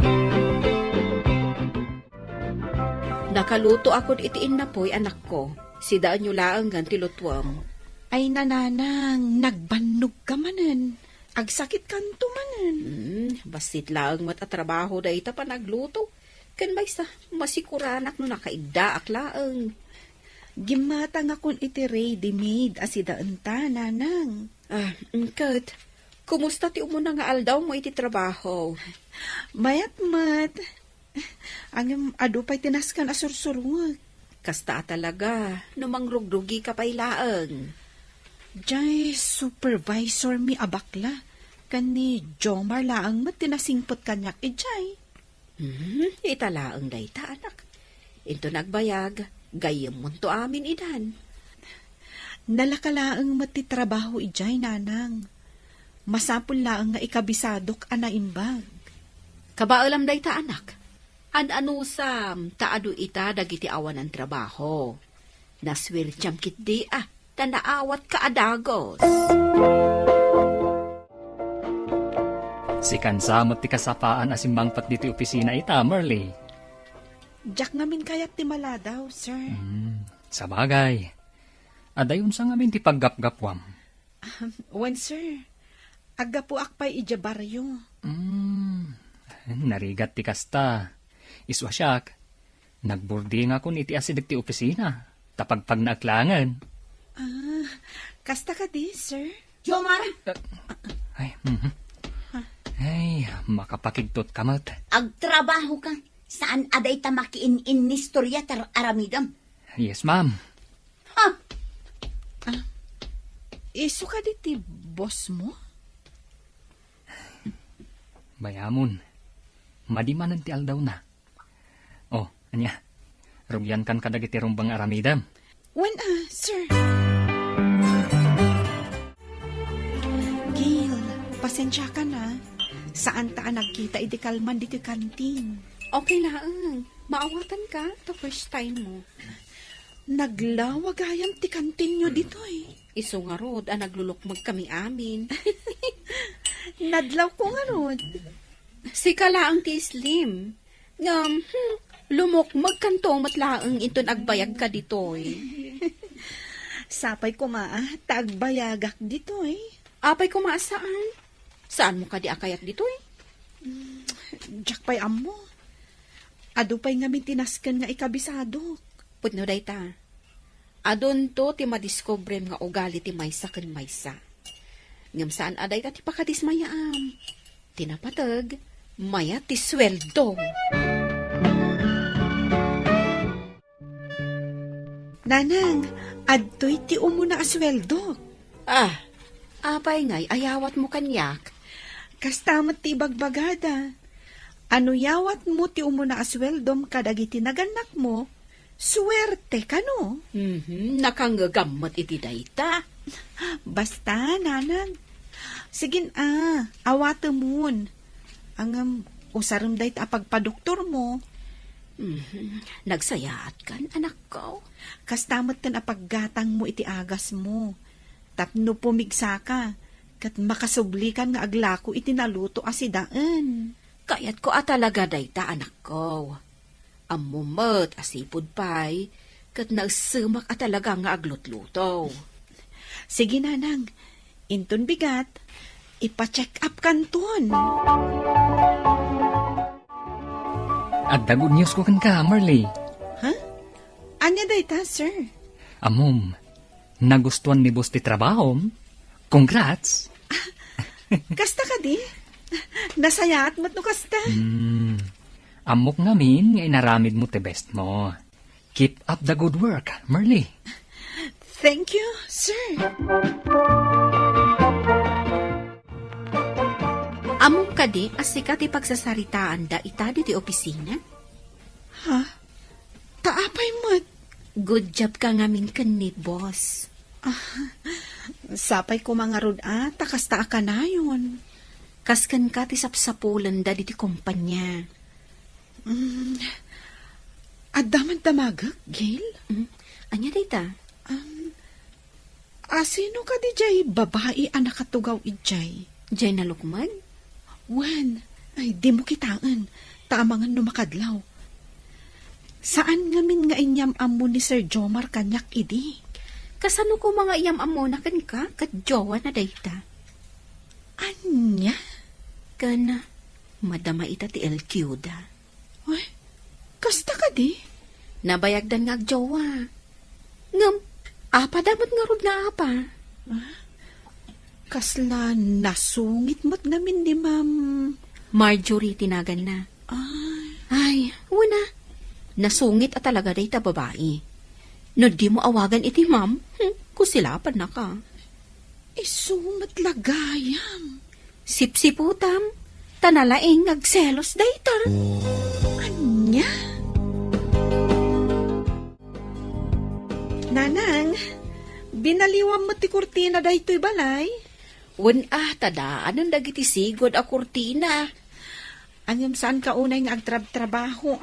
Speaker 5: Nakaluto ako itiin na po'y anak ko. Si daan nyo laang ganti lutwam.
Speaker 6: Ay nananang, nagbanog ka manen. Agsakit kanto manen.
Speaker 5: Basit laang matatrabaho da ita pa nagluto. Kan ba isa, masikuranak no nakaigdaak laang.
Speaker 6: Gimatang akong iti ready-made asidaan ta, nanang.
Speaker 5: Kat, kumusta ti umuna nga aldaw mo iti trabaho?
Speaker 6: Mayat-mat. Ang ado pa'y tinaskan asursurwag.
Speaker 5: Kasta talaga, numangrugrugi ka pa'y laang.
Speaker 6: Jay, supervisor mi abakla. Kani Jomar laang mat tinasingpot kanyak ijay.
Speaker 5: Italaang dayta anak. Into nagbayag, gayam mo to amin idan.
Speaker 6: Nalakalaang matitrabaho ijay, nanang. Masapul laang nga ikabisadok anaimbag.
Speaker 5: Kabaalam dayta anak. Anusam, taado ita dagiti awan ng trabaho. Naswirtyam kit di tanaawat ka adagos.
Speaker 8: Si kansamot ti kasapaan asimbangpat diti opisina ita, Merli.
Speaker 6: Jack ngamin kayat ti maladaw, sir.
Speaker 8: Sa bagay. Adayon sa ngamin ti paggapgapwam.
Speaker 6: When, sir, aga po akpay ijabaryo.
Speaker 8: Narigat ti kasta. Iswasyak, nagburding ako ni iti asidag ti opisina. Tapagpag naaklangan.
Speaker 6: Kasta ka di, sir?
Speaker 7: Jomar,
Speaker 8: Ay, makapakigtot kamat.
Speaker 7: agtrabaho ka. Saan aday ta makiin-in ni storya tar aramidam?
Speaker 8: Yes, ma'am.
Speaker 6: Iso ka di ti boss mo?
Speaker 8: Bayamon. Madimanan ti aldaw na. Oh, anya. Rugyan kan kadagiti rumbang aramidam.
Speaker 6: When, sir? Gil, pasensya ka na. Saan ta nagkita iti kalman dito kantin?
Speaker 5: Okay laang. Maawatan ka, the first time mo.
Speaker 6: Naglawagayam ti kantin nyo dito eh.
Speaker 5: Iso nga rod, naglulukmag kami amin.
Speaker 6: Nadlaw ko nga ron.
Speaker 5: Si kalaang ti Slim. Lumukmag kantong matlaang inton agbayag ka ditoy.
Speaker 6: Sapay ko tagbayagak dito eh.
Speaker 5: Apay ko saan? Saan mo ka di akayat ditoy?
Speaker 6: Jack pa'y amo. Ado pa'y nga tinaskan nga ikabisado.
Speaker 5: Putno dayta. Adon to ti madiscobrem nga ugali ti maysa ken maysa. Ngam saan aday ta ti pakadismayaam. Tinapatag, maya ti sweldo.
Speaker 6: Nanang, adto'y ti umuna asweldo.
Speaker 5: Apay ngay, ayawat mo kanyak.
Speaker 6: Kastamat ti bagbagada. Ano yawat mo ti umuna asweldom kadagiti naganak mo? Suwerte ka no?
Speaker 5: Nakanggagamot iti dayta.
Speaker 6: Basta, nanang. Sigin awata mun. Ang usaram dayta apagpadoktor mo.
Speaker 5: Nagsayaat kan, anak ko.
Speaker 6: Kastamat kan apaggatang mo iti agas mo. Tapno pumigsa ka. Kat makasubli kan nga aglako iti naluto asidaan.
Speaker 5: Kayat ko talaga dayta, anak ko. Amumat, asipod pay, kat nagsumak talaga nga aglutluto.
Speaker 6: Sige, nanang. Inton bigat, ipa-check up kanton.
Speaker 8: At the good news ko kan ka, Marley.
Speaker 6: Anya dayta, sir?
Speaker 8: Amom, nagustuhan ni boss ti trabaho. Congrats!
Speaker 6: Kasta ka di? Nasayaat mo't no kasta.
Speaker 8: Amok ngamin nga inaramid mo ti best mo. Keep up the good work, Marley.
Speaker 6: Thank you, sir.
Speaker 5: Among kadi, asika ti pagsasaritaan da itadi ti opisina?
Speaker 6: Taapay mo't.
Speaker 5: Good job ka ngamin kan ni boss.
Speaker 6: Sapay ko mga rod takasta ka na yun.
Speaker 5: Kaskan ka ti sapsapulan da di ti kumpanya.
Speaker 6: Adaman damagak, Gail?
Speaker 5: Anya dayta?
Speaker 6: Sino ka di jay babae anak katugaw ijay?
Speaker 5: Jay nalukman?
Speaker 6: Wan, ay di mo kitaan. Taamangan numakadlaw. Saan ngamin nga inyam amo ni Sir Jomar kanyak idi?
Speaker 5: Kasano ko mga iyam amonakan ka kat jowa na dayta?
Speaker 6: Anya?
Speaker 5: Kana, madama ita ti LQ da.
Speaker 6: Ay, kasta ka di?
Speaker 5: Nabayagdan nga agjowa. Ngam, apa damat nga rod nga apa?
Speaker 6: Kasla nasungit mo't ngamin ni Ma'am.
Speaker 5: Marjorie tinagan na. Ay, una. Nasungit at talaga day ta babae. No di mo awagan iti ma'am, kusilapan na ka.
Speaker 6: Isumat lagayam.
Speaker 5: Sipsiputam, tanalaing agselos day ta.
Speaker 6: Anya? Nanang, binaliwam mo ti kurtina day to'y balay?
Speaker 5: Tadaan ang dagiti sigod a kurtina.
Speaker 6: Anyam saan ka unay nga agtrab-trabaho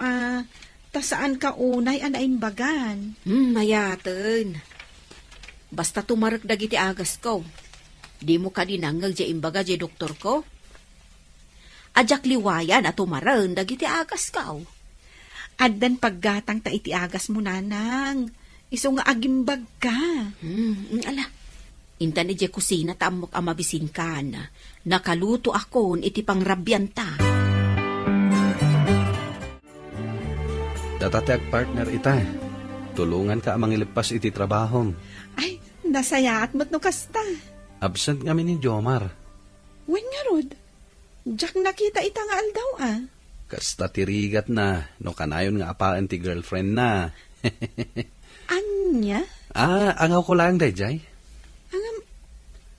Speaker 6: ta saan ka unay anaimbagan?
Speaker 5: Mayaten. Basta tumarag dagiti agas ko. Di mo ka dinangag di imbaga di doktor ko. Ajak liwayan at tumaran dagiti agas ka.
Speaker 6: Addan paggatang ta iti agas mo, nanang. Iso nga agimbag ka.
Speaker 5: Ala. Inta ni di kusina tamok amabisin ka na. Nakaluto akon iti pangrabyan ta.
Speaker 4: Datatiag partner ita. Tulungan ka amang ilipas iti trabaho.
Speaker 6: Ay, nasayaat mo't no kasta.
Speaker 4: Absent kami ni Jomar.
Speaker 6: Wen nga rod. Jack nakita ita nga aldaw
Speaker 4: Kasta tirigat na. No kanayon nga apaan ti girlfriend na.
Speaker 6: Anya?
Speaker 4: Angaw ko lang dayjay.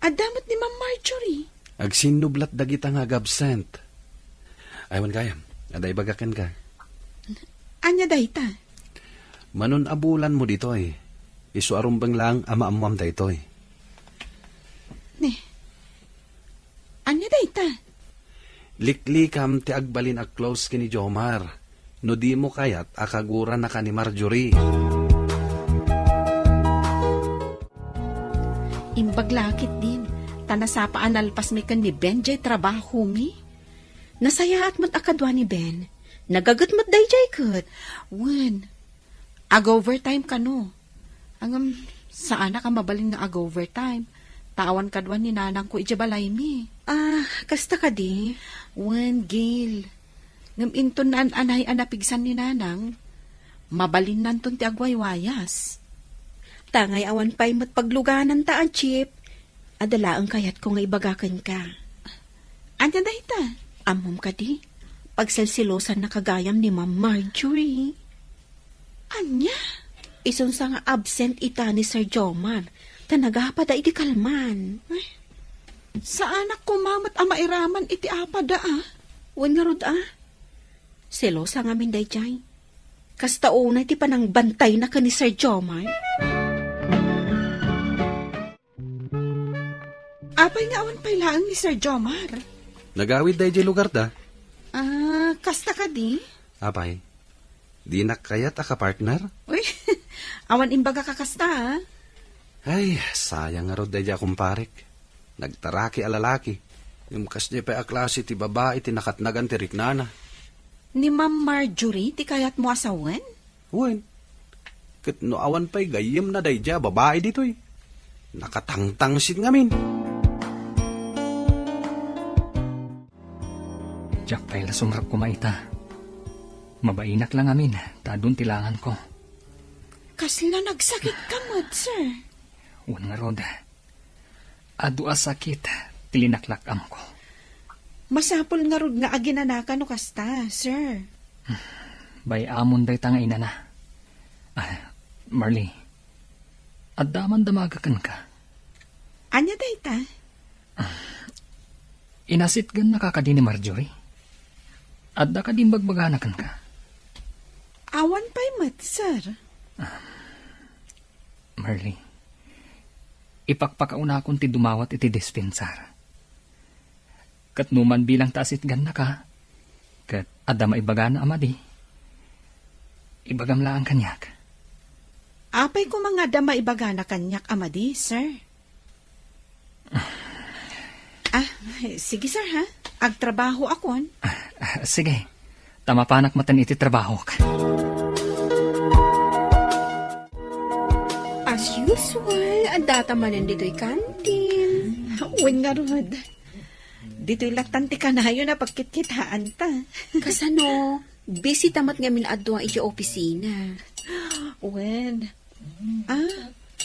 Speaker 6: Adamot ni Ma'am Marjorie.
Speaker 4: Agsinublat dagita nga absent. Aywan kayam. Aday bagaken ka.
Speaker 6: Anya dayta?
Speaker 4: Manon abulan mo ditoy. Isu arumbang lang ama-amuam daytoy.
Speaker 6: Anya dayta?
Speaker 4: Liklikam ti agbalin ag close kini Jomar. No di mo kayat akagura na ka ni Marjorie.
Speaker 6: Imbaglakit din. Tanasapaan alpas mi kan ni Ben jay trabaho mi.
Speaker 5: Nasayaat mo't akadwa ni Ben. Nagagat mo't dayjay kat.
Speaker 6: Wen, ag-overtime ka no. Saan ka mabaling na ag-overtime? Tawan kadwan ni nanang ko ijabalay mi.
Speaker 5: Kasta ka di?
Speaker 6: Wen, Gail. Ngam inton na anay anapigsan ni nanang. Mabalin nanton ti agwaywayas.
Speaker 5: Tangay awan pa'y mo't pagluganan ta ang chip. Adala ang kayat ko nga ibagakan ka.
Speaker 6: Anya dayta?
Speaker 5: Amom ka di? Pagsalsilosan na kagayam ni Ma'am Marjorie.
Speaker 6: Anya?
Speaker 5: Ison sa nga absent ita ni Sir Jomar. Tanagapa da iti kalman.
Speaker 6: Sa anak ko mamat ama iraman iti apada
Speaker 5: Wan nga rod Selosa nga min day jay. Kasta una iti panang bantay na ka ni Sir Jomar.
Speaker 6: Apay nga awan pailaan ni Sir Jomar.
Speaker 4: Nagawid day di lugar da.
Speaker 6: Kasta ka di?
Speaker 4: Apay, di na kayat ka partner?
Speaker 6: Uy, awan imbaga kakasta
Speaker 4: Ay, sayang nga rod day di akong parik. Nagtaraki alalaki. Yung kasdi pa klase ti babae ti nakatnagan ti riknana.
Speaker 6: Ni Ma'am Marjorie, ti kayat mo asawan?
Speaker 4: Uwan. Kat no awan pa'y gayem na day di babae dito'y. Nakatangtang sin ngamin.
Speaker 8: Jack pa'y lasumrap ko maita. Mabainak lang amin, tadun tilangan ko.
Speaker 6: Kasla nagsakit ka mo, sir.
Speaker 8: Uwan nga rod. Adu asakit, tilinaklak am ko.
Speaker 6: Masapol nga rod nga aginanaka no kasta, sir.
Speaker 8: Bay amon day tanga ina na. Marley, addaman damagakan ka.
Speaker 6: Anya day ta?
Speaker 8: Inasit gan nakakadi ni Marjorie. Adda ka din bagbaganakan ka.
Speaker 6: Awan pa'y mat, sir.
Speaker 8: Marley, ipakpakauna akong ti dumawat iti dispensar. Kat numan bilang tasit gan na ka, kat adda maibagana amadi. Ibagamlaan kanyak.
Speaker 6: Apay ko mga dama ibagana kanyak amadi, sir. Sige sir ha. Agtrabaho akon.
Speaker 8: Sige, tamapanak matan iti trabaho ka.
Speaker 5: As usual, ang data manan dito'y kantin.
Speaker 6: Uwin nga rod. Dito'y latanti ka na yun na pagkitkitaan ta.
Speaker 5: Kasano, busy tamat nga min adwa iti opisina.
Speaker 6: Uwin.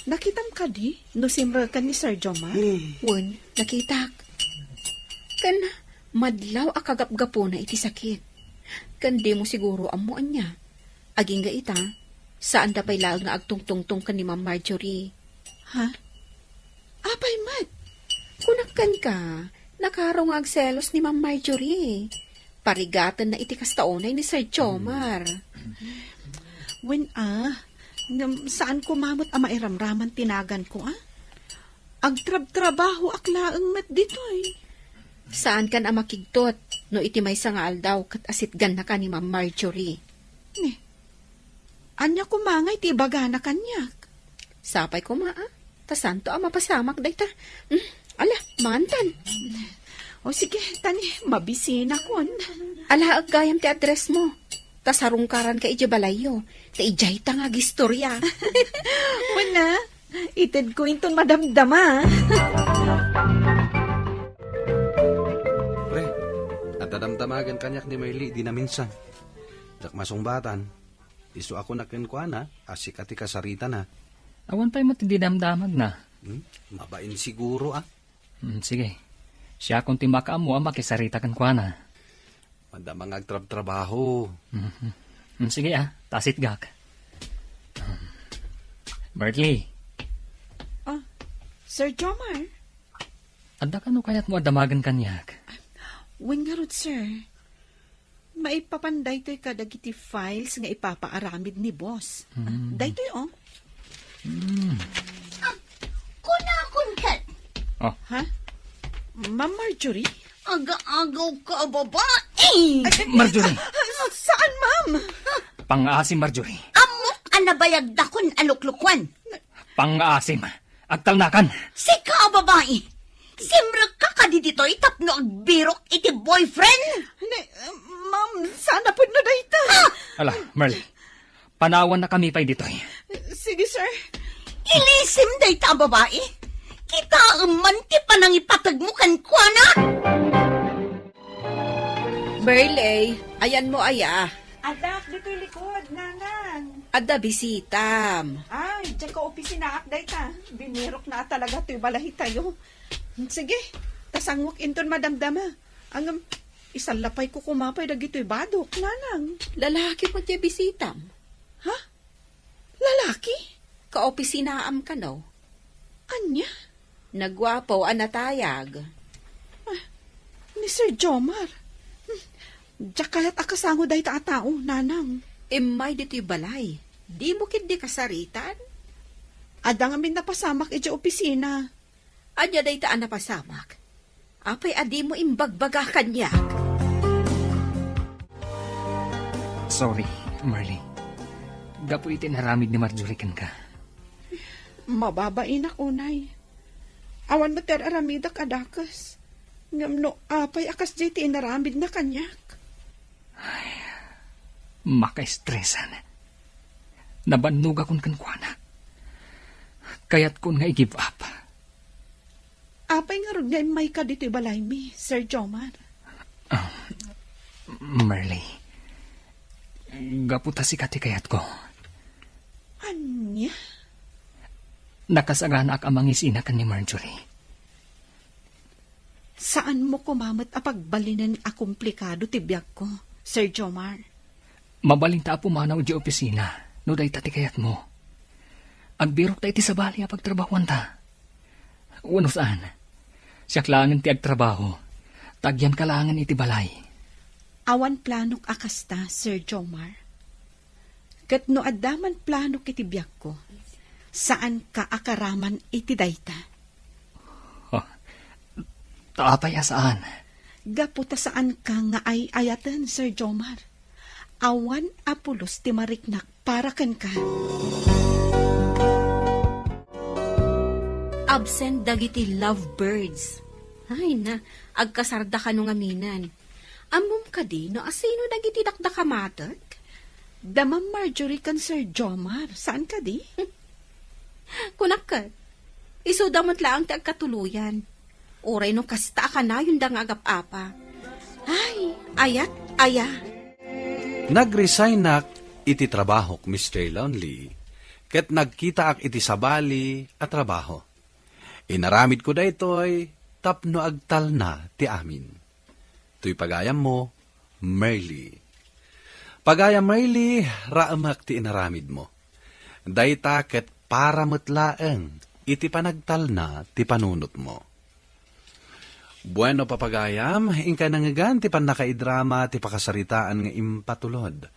Speaker 6: Nakitam ka di? No simra ka ni Sir Jomar?
Speaker 5: Wan, nakitak. Kan, madlaw akagap-gapo na iti sakit. Kan di mo siguro amuan niya. Aging ga ita, saan da pa'y laang nga agtungtungtong ka ni Ma'am Marjorie?
Speaker 6: Ha? Apay mat?
Speaker 5: Kunakkan ka, nakarong agselos ni Ma'am Marjorie. Parigatan na iti kastaonay ni Sir Jomar.
Speaker 6: When saan ko mamot ama iramraman tinagan ko Agtrab-trabaho aklaang mat ditoy.
Speaker 5: Saan kan amakigtot, no iti may sangal daw kat asitgan na ka ni Ma'am Marjorie?
Speaker 6: Anya ko mangay ti bagana kanyak.
Speaker 5: Sapay ko tasanto mapasamak day ta. Ala, mantan.
Speaker 6: O sige, tani, mabisina kon.
Speaker 5: Ala, agayam ti address mo. Tasarungkaran ka iti balayo. Ta ijay ta nga gistorya.
Speaker 6: Wala, ited ko intong madamdama.
Speaker 4: Pre, at dadamdamagan kanyak ni Marley di na minsan. Dakmasong batan. Iso ako nakinkwana, asik ati kasarita na.
Speaker 8: Awan pa'y matindi damdamag na.
Speaker 4: Mabain siguro
Speaker 8: Sige, siya kung timaka mo makisarita kan kwa na.
Speaker 4: Madamang agtrab-trabaho.
Speaker 8: Sige tasit gak. Marley,
Speaker 6: Sir Jomar?
Speaker 8: adda ka no kayat mo adamagan kanyak.
Speaker 6: Wingarod, sir. Maipapanday to'y kadagiti files nga ipapaaramid ni boss. Day to'y
Speaker 7: Kunakon kat.
Speaker 6: Ha? Ma'am Marjorie?
Speaker 7: Aga-agaw ka, babae.
Speaker 8: Marjorie!
Speaker 6: Saan, ma'am?
Speaker 8: Pang-aasim, Marjorie.
Speaker 7: Amok anabayagdakon aluklukwan.
Speaker 8: Pang-aasim. Agtalnakan.
Speaker 7: Sika, babae. Simrag ka kadidito itapno agbirok iti boyfriend.
Speaker 6: Ma'am, sana po na dayta.
Speaker 8: Ala, Marley. Panawan na kami pa'y ditoy.
Speaker 6: Sige, sir.
Speaker 7: Ilisim dayta, babae. Kita man ti panang ipatag mo kan kuana.
Speaker 5: Burley, ayan mo aya.
Speaker 6: Adak, dito'y likod, nanang.
Speaker 5: Adda bisitam.
Speaker 6: Ay, dyan ka opisina ak dayta. Binirok na talaga to'y balahi tayo. Sige, tasangwak inton madamdama. Ang isang lapay ko kumapay dagito'y badok, nanang.
Speaker 5: Lalaki mo tiya bisitam.
Speaker 6: Ha? Lalaki?
Speaker 5: Kaopisinaam ka no.
Speaker 6: Anya?
Speaker 5: Nagwapo anatayag.
Speaker 6: Ni Sir Jomar. Diyak kaya't akasango day tao, nanang.
Speaker 5: Imay dito'y balay. Di mo kid di kasaritan?
Speaker 6: Adang amin napasamak iti opisina.
Speaker 5: Adya day taan na pasamak. Apay adi mo imbagbaga kanya.
Speaker 8: Sorry, Marley. Gapo itinaramid ni Marjorie kan ka.
Speaker 6: Mababain ako, Nay. Awan mo ter aramida kadakas. Ngam no, apay akas di tinaramid na kanyak.
Speaker 8: Maka-stressan. Nabannog akong kankwana. Kaya't kun nga i-give up.
Speaker 6: Apay nga ron nga may ka dito'y balay mi, Sir Jomar.
Speaker 8: Marley. Gaputa si kati kayat ko.
Speaker 6: Anya?
Speaker 8: Nakasaganak ang mga isinakan ni Marjorie.
Speaker 6: Saan mo kumamat apagbalinan akumplikado tibiyag ko, Sir Jomar?
Speaker 8: Mabaling ta pumanaw di opisina, no day tati kayat mo. Agbirok ta iti sabali a pagtrabahuan ta. Uno saan? Siya klangan ti agtrabaho, tagyan kalangan iti balay.
Speaker 6: Awan planok akasta, Sir Jomar. Kat no adaman planok iti biyak ko, saan ka akaraman iti dayta?
Speaker 8: Taapay saan?
Speaker 6: Gaputa saan ka nga ay ayatan, Sir Jomar. Awan apulos ti mariknak para kan ka.
Speaker 5: Absent dagiti lovebirds. Ay na, agkasarda ka nung aminan. Amom ka di, no asino dagiti dakdakamatek?
Speaker 6: Damang Marjorie kan Sir Jomar, saan ka di?
Speaker 5: Kunakat, isudamot lang ti agkatuluyan. Oray no kasta ka na yung dangagap-apa. Ay, ayat, aya.
Speaker 4: Nag-resign nak iti trabahok, Mr. Lonely. Ket nagkita ak iti sabali at trabaho. Inaramid ko da ito'y tapno agtal na ti amin. Tuy pagayam mo, Merly. Pagayam Merly, raamak ti inaramid mo. Dayta ket para matlaeng iti panagtal na ti panunot mo. Bueno papagayam, ingka nangagan ti panakaidrama ti pakasaritaan nga impatulod.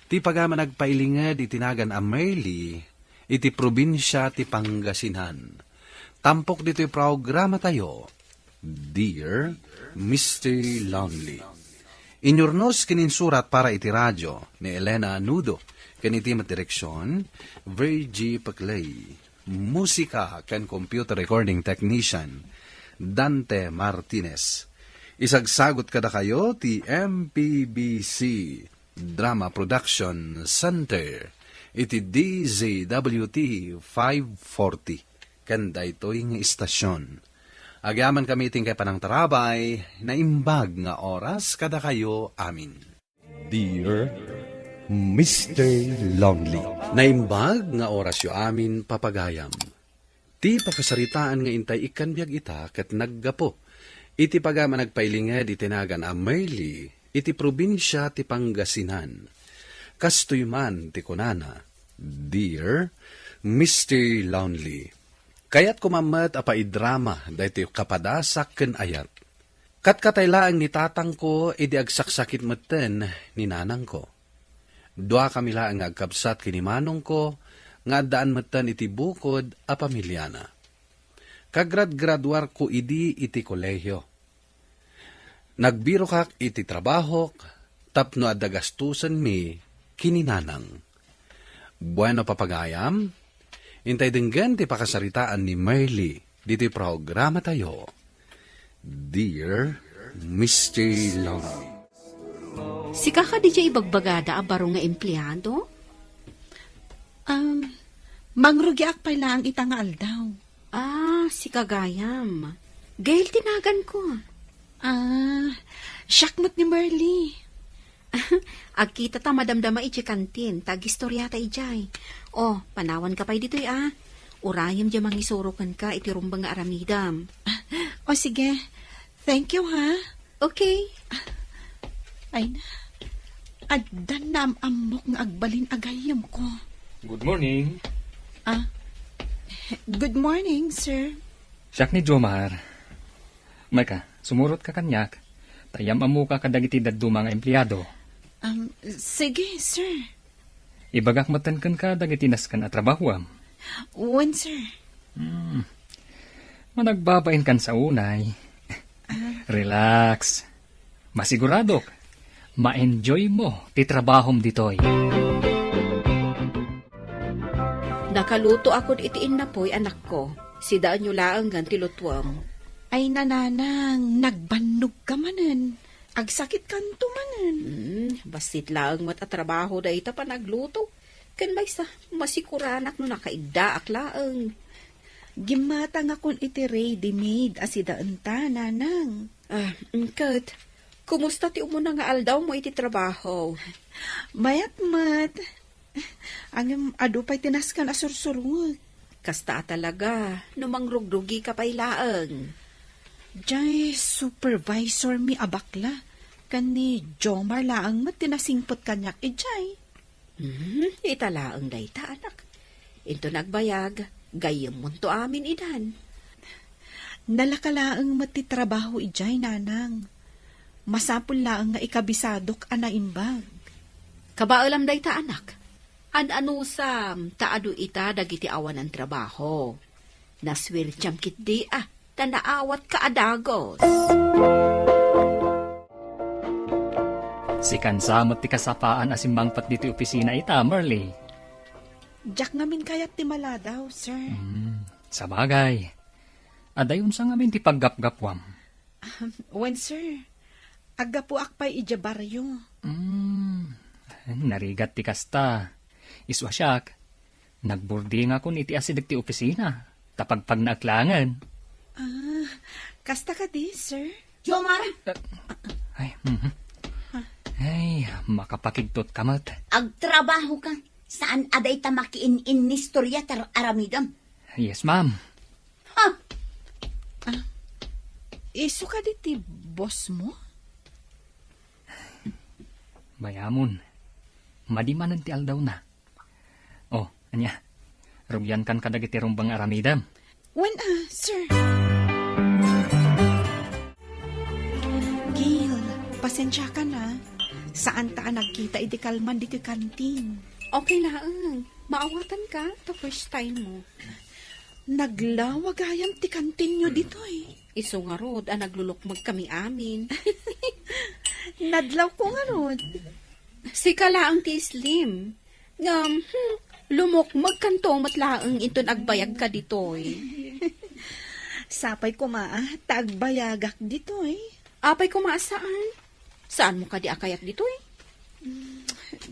Speaker 4: Ti pagama nagpailingad itinagan a Merly, iti probinsya ti Pangasinan. Tampok dito'y programa tayo, Dear Mr. Lonely. Inyornos kininsurat para iti radyo ni Elena Nudo, kaniti direksyon, Virgie Paclay. Musika kan computer recording technician, Dante Martinez. Isagsagot kada kayo ti MPBC Drama Production Center, iti DZWT 540. Kanda ito'y nga istasyon. Agyaman kami iting kay panang tarabay, na imbag nga oras kada kayo amin.
Speaker 3: Dear Mr. Lonely.
Speaker 4: Naimbag nga oras yo amin papagayam. Ti pakasaritaan nga intay ikan biyag ita kat naggapo. Iti pagama nagpailingad itinagan a Merly, iti probinsya ti Pangasinan. Kastoy man ti kunana, Dear Mr. Lonely. Kayat kumamat apaidrama dahito kapadasak ken ayat. Katkataylaang ni tatang ko, idi agsaksakit maten ni nanang ko. Dua kami laang agkabsat kinimanong ko, nga daan maten iti bukod a pamilyana. Kagrad-graduar ko idi iti kolehyo. Nagbiro kak iti trabahok, tapno adagastusan mi kininanang. Bueno papagayam, intay denggan ti pakasaritaan ni Merly, diti programa tayo, Dear Mr. Lonely.
Speaker 5: Si kaka di siya ibagbagada a baro nga empleyado?
Speaker 6: Mangrugyak pa lang itang aldaw.
Speaker 5: Ah, si kagayam. Gail tinagan ko.
Speaker 6: Syakmat ni Merly.
Speaker 5: Agkita ta madamdama iti kantin, tag-istorya ta ijay. O, panawan ka pa'y dito'y Urayam diya mangisorokan ka iti rumbang nga aramidam.
Speaker 6: O sige, thank you ha.
Speaker 5: Okay.
Speaker 6: Ay na, addan na amok nga agbalin agayam ko.
Speaker 8: Good morning.
Speaker 6: Good morning, sir.
Speaker 8: Siyak ni Jomar. May ka, sumurot ka kanyak. Tayam amu ka kadagiti daddo mga empleyado.
Speaker 6: Sige, sir.
Speaker 8: Ibagak matankan ka dagiti naskan at trabahuam.
Speaker 6: When, sir?
Speaker 8: Managbabain kan sa unay. Relax. Masiguradok. Ma-enjoy mo ti trabahom ditoy.
Speaker 5: Nakaluto ako itiin na po'y anak ko. Si daan nyo laang ganti lutwam.
Speaker 6: Ay, nananang, nagbanog ka manan. Agsakit kanto manan.
Speaker 5: Basit laang matatrabaho da ita pa nagluto. Kan may sa masikuranak no nakaigdaak laang.
Speaker 6: Gimatang akon iti ready-made asidaan ta, nanang.
Speaker 5: Kat, kumusta ti umuna nga aldaw mo iti trabaho?
Speaker 6: Mayat-mat. Ang adupay tinaskan asursurungot.
Speaker 5: Kasta talaga, numangrugrugi ka pa'y laang.
Speaker 6: Jay, supervisor mi abakla. Kani Jomar laang mat tinasingpot kanyak ijay.
Speaker 5: Italaang dayta anak. Into nagbayag, gayam mo to amin idan.
Speaker 6: Nalakalaang matitrabaho ijay, nanang. Masapul laang nga ikabisadok anaimbag.
Speaker 5: Kabaalam dayta anak. An-anusam, taado ita dagiti awan ng trabaho. Naswirtyam kit di tanaawat ka adagos.
Speaker 8: Si kansamot ti kasapaan asimbangpat dito opisina ita, Marley.
Speaker 6: Jack ngamin kayat ti maladaw, sir.
Speaker 8: Sa bagay. Adayon sa ngamin ti paggapgapwam.
Speaker 6: When, sir? Aga po akpay ijabaryo.
Speaker 8: Narigat ti kasta. Iswasyak. Nagburding ako ni ti asidag ti opisina. Tapagpag naaklangan.
Speaker 6: Kasta ka di, sir?
Speaker 7: Jomar,
Speaker 8: Ay, makapakigtot kamat.
Speaker 7: agtrabaho ka. Saan aday ta makiin-in ni storya tar aramidam?
Speaker 8: Yes, ma'am.
Speaker 6: Iso ka di ti boss mo?
Speaker 8: Bayamon. Madimanan ti aldaw na. Oh, anya. Rugyan kan kadagiti rumbang aramidam.
Speaker 6: When, sir? Gil, pasensya ka na. Saan ta nagkita iti kalman di kantin?
Speaker 5: Okay laang, maawatan ka to first time mo.
Speaker 6: Naglawagayam ti kantin nyo dito eh.
Speaker 5: Iso nga rod, naglulukmag kami amin.
Speaker 6: Nadlaw ko nga ron.
Speaker 5: Si kalaang ti Slim. Lumukmag kanto matlaang iton agbayag ka ditoy.
Speaker 6: Sapay ko tagbayagak dito eh.
Speaker 5: Apay ko maasaan? Saan mo ka di akayat ditoy?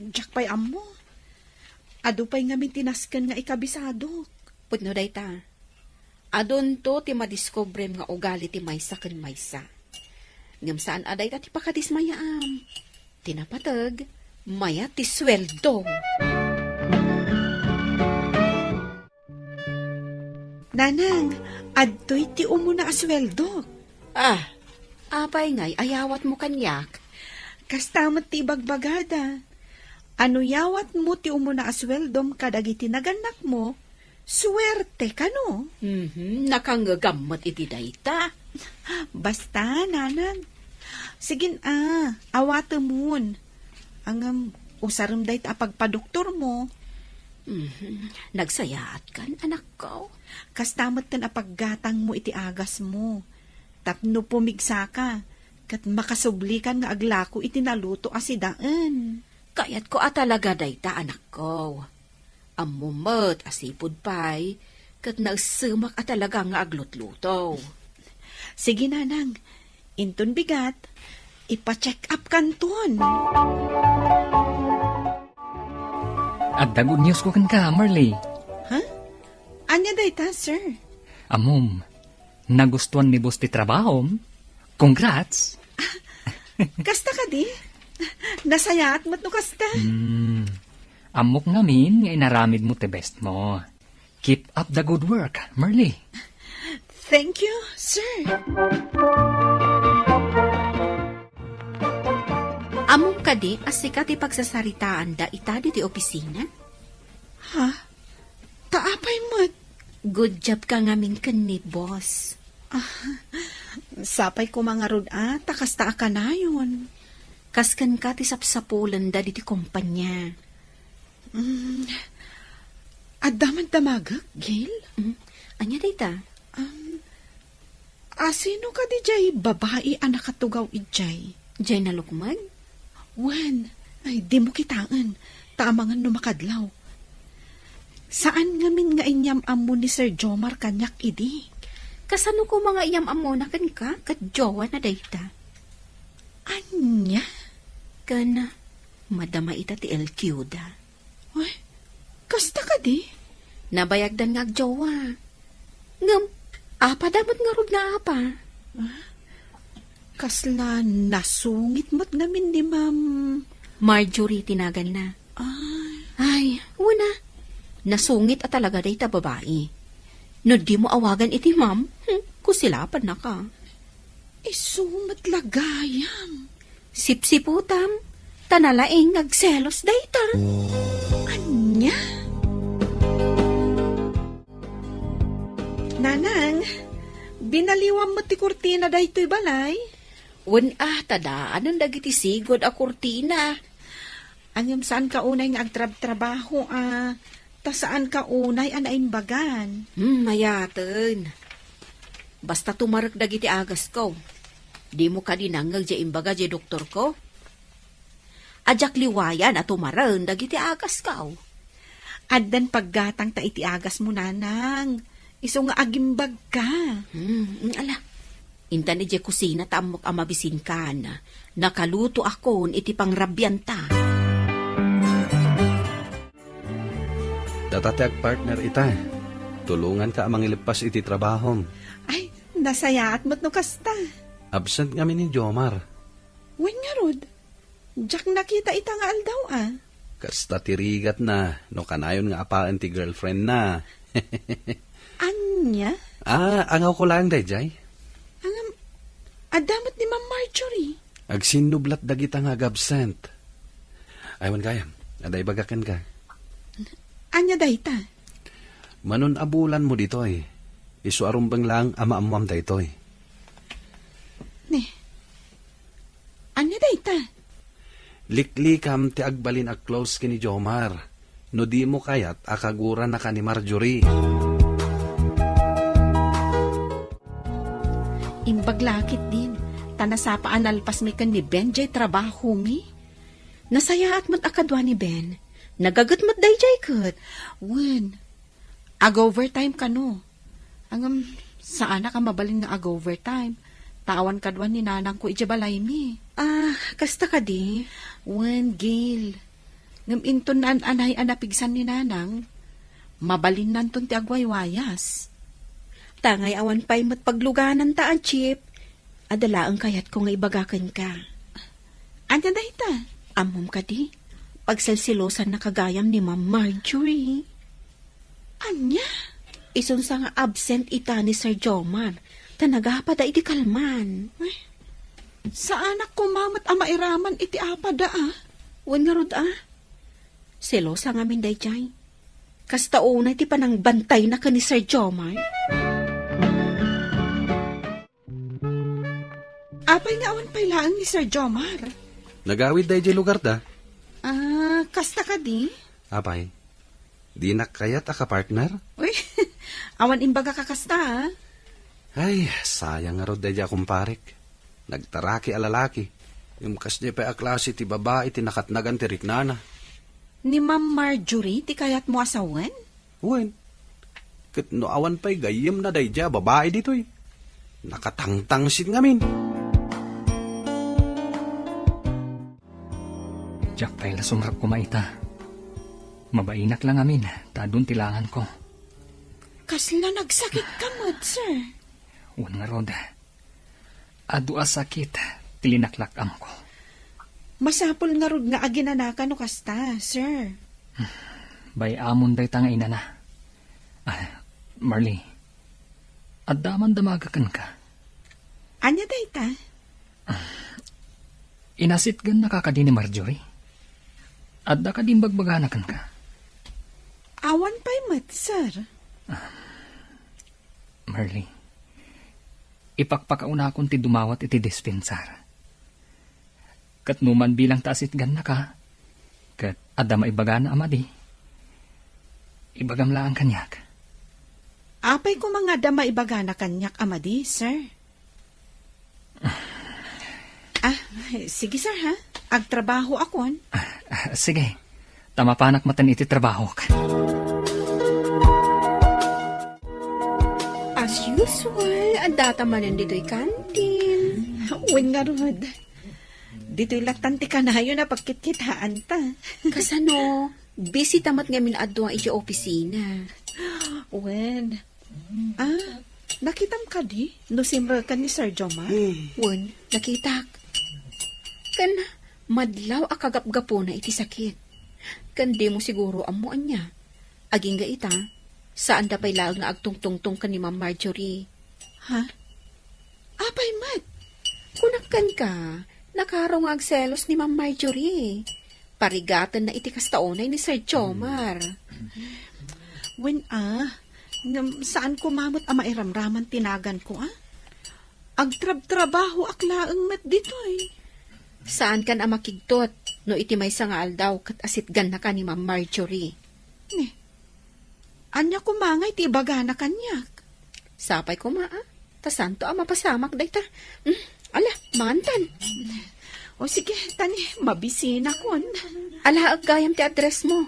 Speaker 6: Jack pa'y amo. Ado pa'y ngamin tinaskan nga ikabisado.
Speaker 5: Putno day ta. Adon to ti madiscobre nga ugali ti maysa ken maysa. Ngam saan aday ta ti pakadismayaam. Tinapatag, maya ti sweldo.
Speaker 6: Nanang, adto'y ti umuna asweldo.
Speaker 5: Apay ngay, ayawat mo kanyak.
Speaker 6: Kastamat ti bagbagada. Ano yawat mo ti umuna asweldom kadagiti naganak mo? Swerte ka no?
Speaker 5: Nakanggagamot iti dayta.
Speaker 6: Basta, nanang. Sigin awatemon. Ang usaram dayt apagpadoktor mo.
Speaker 5: Nagsayaat kan, anak ko.
Speaker 6: Kastamat tan apaggatang mo iti agas mo. Tapno pumigsa ka. Kat makasubli kan nga aglako iti naluto asidaan.
Speaker 5: Kayat ko talaga dayta, anak ko. Amumot asipod pay, kat nagsumak talaga nga aglutluto.
Speaker 6: Sige, nanang. Inton bigat, ipa-check up kanton.
Speaker 8: At the good news ko kan ka, Marley.
Speaker 6: Anya dayta, sir?
Speaker 8: Amom, nagustuhan ni boss ti trabahom. Congrats!
Speaker 6: Kasta ka di? Nasayaat mo't no kasta?
Speaker 8: Amok ngamin nga inaramid mo ti best mo. Keep up the good work, Marley.
Speaker 6: Thank you, sir.
Speaker 5: Among kadi, asika ti pagsasaritaan da ita di opisina?
Speaker 6: Taapay mo't.
Speaker 5: Good job ka ngamin kan ni boss.
Speaker 6: Sapay ko mga rod takas ta ka na yun.
Speaker 5: Kaskan ka ti sapsapulan da di kumpanya.
Speaker 6: Adaman damagak, Gail?
Speaker 5: Anya dayta?
Speaker 6: Sino ka di jay babae anak katugaw ijay?
Speaker 5: Jay nalukmag?
Speaker 6: Wen, ay di mo kitaan. Tamangan numakadlaw. Saan ngamin nga inyam amo ni Sir Jomar kanyak idi?
Speaker 5: Kasano ko mga iyam amonakan ka kat jowa na dayta?
Speaker 6: Anya?
Speaker 5: Kana, madama ita ti LQ da.
Speaker 6: Uy, kasta ka di?
Speaker 5: Nabayagdan nga jowa. Ngam, apa dapat nga rod nga apa?
Speaker 6: Kasla nasungit mo't namin ni Ma'am.
Speaker 5: Marjorie tinagan na. Ay, wala. Nasungit at talaga day ta babae. No di mo awagan iti ma'am, kusilapan na ka.
Speaker 6: Isumat lagayam.
Speaker 5: Sipsiputam, tanalaing agselos day ta.
Speaker 6: Anya? Nanang, binaliwam mo ti kurtina da ito'y balay?
Speaker 5: Tadaan ang dagiti sigod a kurtina.
Speaker 6: Anyam saan ka unay nga agtrabaho ta saan ka unay anaimbagan?
Speaker 5: Mayaten. Basta tumarag dagiti agas ko. Di mo ka dinangag di imbaga di doktor ko. Ajak liwayan at tumaran dagiti agas ko.
Speaker 6: Addan paggatang ta iti agas mo, nanang. Iso nga agimbag ka.
Speaker 5: Ala. Inta ni di kusina tamok amabisin ka na. Nakaluto akon iti pangrabyan ta.
Speaker 4: Datatiag partner ita. Tulungan ka amang ilipas iti trabahom.
Speaker 6: Ay, nasayaat mo't no kasta.
Speaker 4: Absent kami ni Jomar.
Speaker 6: Wen nga rod. Jack nakita ita nga aldaw
Speaker 4: Kasta tirigat na. No kanayon nga apaan ti girlfriend na.
Speaker 6: Anya?
Speaker 4: Angaw ko lang day, Jay.
Speaker 6: Adamat ni Ma'am Marjorie.
Speaker 4: Agsinublat dagita nga absent. Aywan kayam. Aday bagakan ka.
Speaker 6: Anya dayta?
Speaker 4: Manon abulan mo ditoy. Isu arumbang lang ama-amam daytoy.
Speaker 6: Anya dayta?
Speaker 4: Liklikam ti agbalin ag close kini Jomar. No di mo kayat akagura na ka ni Marjorie.
Speaker 6: Imbaglakit din. Tanasapaan alpas mi kan ni Ben jay trabaho mi. Nasayaat mo't akadwa ni Ben. Nagagat mo't day jay kat. Wen, ag-overtime ka no. Saan na ka mabalin nga ag-overtime? Tawan kadwa ni nanang ko ijabalay mi. Kasta ka di? Wen, Gail. Ngam inton naan anay anapigsan ni nanang. Mabalin nanton ti agwaywayas.
Speaker 5: Tangay awan pa'y mat pagluganan ta ang chip. Adala ang kayat ko nga ibagakan ka.
Speaker 6: Anya dayta?
Speaker 5: Amom ka di. Pagsalsilosan na kagayam ni Ma'am Marjorie.
Speaker 6: Anya?
Speaker 5: Isun sa nga absent ita ni Sir Jomar. Tanagapa da iti kalman.
Speaker 6: Sa anak ko mamat amairaman iti apada
Speaker 5: Wan nga rod Selosa nga min day jay. Kasta una iti panang bantay na ka ni Sir Jomar.
Speaker 6: Apay nga awan pailaan ni Sir Jomar.
Speaker 4: Nagawid day jay lugar da.
Speaker 6: Kasta ka di?
Speaker 4: Apay, di na kayat aka partner?
Speaker 6: Uy, awan imbaga kakasta
Speaker 4: Ay, sayang nga rod day akong parik. Nagtaraki alalaki. Yung kasdi pa aklase ti babae ti nakatnagan ti riknana.
Speaker 6: Ni Ma'am Marjorie, ti kayat mo asawan?
Speaker 4: Uwen. Kat no awan pa'y gayem na day dya babae dito'y. Nakatangtangsit ngamin.
Speaker 8: Jack pa'y lasumrap ko maita. Mabainak lang amin, tadun tilangan ko.
Speaker 6: Kasla nagsakit ka mo't, sir.
Speaker 8: Wan nga rod. Adu asakit, tilinaklag am ko.
Speaker 6: Masapol nga rod nga aginanakan no kasta, sir.
Speaker 8: Bay amon day tanga ina na. Marley, addaman damagakan ka.
Speaker 6: Anya day ta?
Speaker 8: Inasit gan nakakadi ni Marjorie. Adda ka din bagbaganakan ka.
Speaker 6: Mat, sir.
Speaker 8: Marley, ipakpakauna akong ti dumawat iti dispensar. Kat numan bilang taasit gan na ka, kat adama ibaga na amadi, ibagam lang kanyak.
Speaker 6: Apay ko mga dama ibaga na kanyak amadi, sir. Sige sir ha. Agtrabaho akon.
Speaker 8: Sige, tama panak matan iti trabaho ka.
Speaker 5: As usual, ang data manan dito'y kantin.
Speaker 6: Uwin nga rod. Dito'y latanti ka na yun na pagkitkitaan ta.
Speaker 5: Kasano, busy tamat ngamin adto ang iti opisina.
Speaker 6: Uwin. Nakitam ka di? Nusimra ka ni Sir Joma?
Speaker 5: Wen, nakitak. Kan, madlaw akagap-gapo na iti sakit. Kan di mo siguro amuan niya. Aging ga ita, saan da pa'y laang nga agtungtungtong ka ni Ma'am Marjorie?
Speaker 6: Ha? Apay, Mat.
Speaker 5: Kunakkan ka, nakarong agselos ni Ma'am Marjorie. Parigatan na iti kastaonay ni Sir Jomar.
Speaker 6: When saan ko mamot ang mairamraman tinagan ko, Agtrab-trabaho aklaang mat dito
Speaker 5: Saan kan ang makigtot, no iti may sangal daw kat asitgan na ka ni Ma'am Marjorie?
Speaker 6: Anya kumangay ti ibaga na kanyak.
Speaker 5: Sapay ko tasanto ang mapasamak day ta. Ala, mantan.
Speaker 6: O sige, tani, mabisina kon.
Speaker 5: Ala, agayam ti address mo.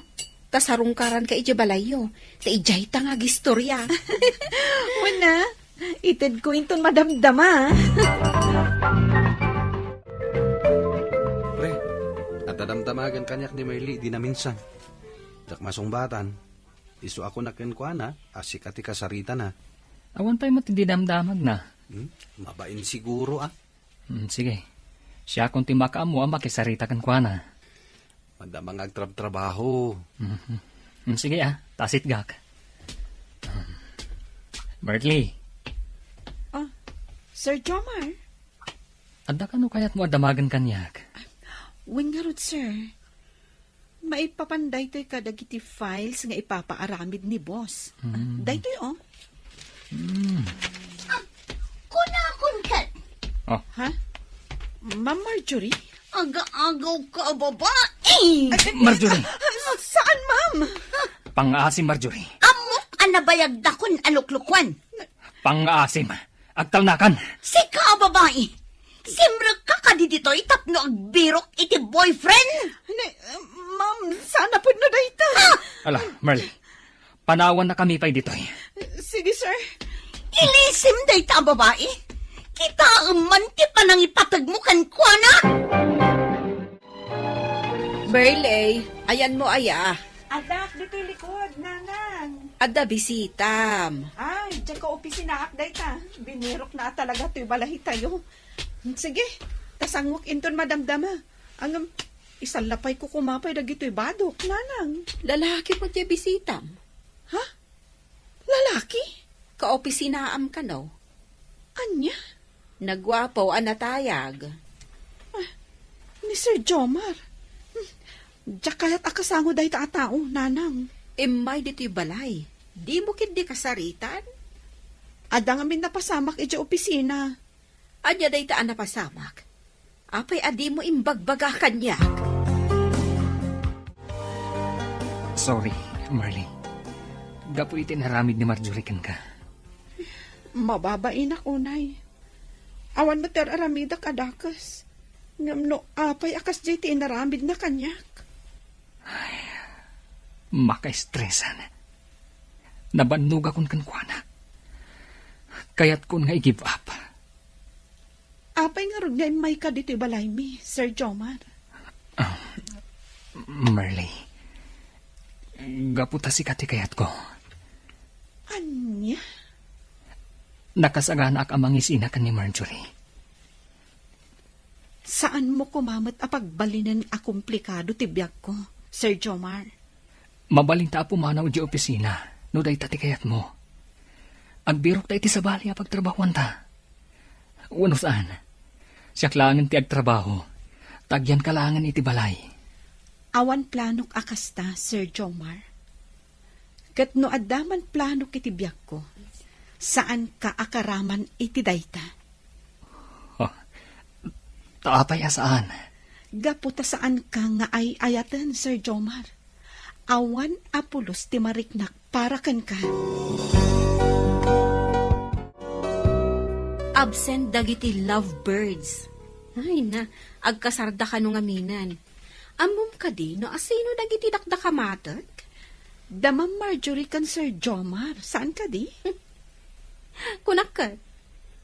Speaker 5: Tasarungkaran ka iti balayo. Ta ijay ta nga gistorya.
Speaker 6: Wala, ited ko inton madamdama.
Speaker 4: Pre, at dadamdamagan kanyak ni Marley, di na minsan. Dakmasong batan, iso ako nakenkwana, asik ati kasarita na.
Speaker 8: Awan pa'y matindi damdamag na.
Speaker 4: Mabain siguro
Speaker 8: Sige, siya kung timaka mo ang makisarita kan kwa na.
Speaker 4: Madamang agtrab-trabaho.
Speaker 8: Sige tasit gak. Marley,
Speaker 6: Sir Jomar.
Speaker 8: adda ka no kayat mo adamagan kanyak.
Speaker 6: Wingarod, sir. Maipapanday to'y kadagiti files nga ipapaaramid ni boss. Daytoy,
Speaker 7: Kunakon ka.
Speaker 6: Ha? Ma'am Marjorie?
Speaker 7: Aga-agaw ka, babae.
Speaker 8: Marjorie!
Speaker 6: Saan, ma'am?
Speaker 8: Pang-aasim, Marjorie.
Speaker 7: Amok anabayagdakon aluklukwan.
Speaker 8: Pang-aasim. Agtalnakan.
Speaker 7: Sika, babae. Simrag ka kadidito itapno agbirok iti boyfriend.
Speaker 6: Ma'am, sana po na dayta.
Speaker 8: Ala, Marley. Panawan na kami pa'y ditoy.
Speaker 6: Sige, sir.
Speaker 7: Ilisim dayta, babae. Kita man ti panang ipatag mo kan kuana.
Speaker 5: Burley, ayan mo
Speaker 6: Adak, dito'y likod, nanang.
Speaker 5: Adda bisitam.
Speaker 6: Ay, dyan ka opisina ak dayta. Binirok na talaga to'y balahi tayo. Sige, tasangwak inton madamdama. Ang isang lapay ko kumapay dagito'y badok, nanang.
Speaker 5: Lalaki mo tiya bisitam.
Speaker 6: Ha? Lalaki?
Speaker 5: Kaopisinaam ka no?
Speaker 6: Anya?
Speaker 5: Nagwapo anatayag.
Speaker 6: Ni Sir Jomar. Diyak kaya't akasango dahi ta tao, nanang.
Speaker 5: Imay dito'y balay. Di mo kindi kasaritan?
Speaker 6: Adang amin napasamak iti opisina.
Speaker 5: Adya day taan na pasamak. Apay adi mo imbagbaga kanya.
Speaker 8: Sorry, Marley. Gapo iti naramid ni Marjorie kan ka.
Speaker 6: Mababain ako, nay. Awan mo ter aramida kadakas. Ngamno apay akas jay ti inaramid na kanyak.
Speaker 8: Maka-stressan. Nabannog akong kankwana. Kaya't kun nga i-give up.
Speaker 6: Apay nga ron nga may ka dito'y balay mi, Sir Jomar.
Speaker 8: Marley. Gaputa si kati kayat ko.
Speaker 6: Anya?
Speaker 8: Nakasagana ak amang isinakan ni Marjorie.
Speaker 6: Saan mo kumamot apagbalinan a komplikado tibiyag ko, Sir Jomar?
Speaker 8: Mabaling ta pumanaw di opisina, no day tati kayat mo. Agbirok ta iti sa bali a pagtrabahuan ta. Wano saan? Siya klangan ti agtrabaho, tagyan kalangan iti balay.
Speaker 6: Awan planok akasta, Sir Jomar. Kat no addaman plano kiti biyak ko, saan ka akaraman iti dayta?
Speaker 8: Taapay saan?
Speaker 6: Gaputa saan ka nga ay ayatan, Sir Jomar. Awan apulos ti mariknak para kan ka.
Speaker 5: Absent dagiti lovebirds. Ay na, agkasarda ka nung aminan. Amom ka di, no asino dagiti dakdakamatek?
Speaker 6: Damang Marjorie kan, Sir Jomar. Saan ka di?
Speaker 5: Kunakat,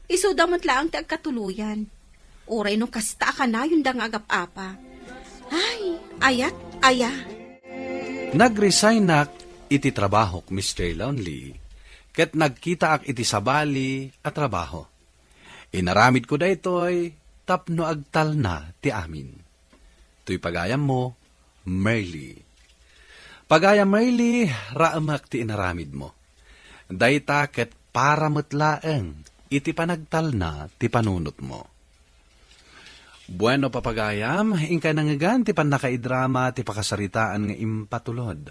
Speaker 5: isudamot lang ti agkatuluyan. Uray no kasta ka na yung dangagap-apa. Ay, ayat, aya.
Speaker 4: Nag-resign nak iti trabaho, Mr. Lonely, ket nagkita ak iti sabali at trabaho. Inaramid ko daytoy tapno agtal na ti amin. Tuy pagayam mo, Merly. Pagayam Merly, raamak ti inaramid mo. Dayta ket para metlaeng iti panagtal na ti panunot mo. Bueno papagayam, ingka nangagan ti panakaidrama ti pakasaritaan nga impatulod.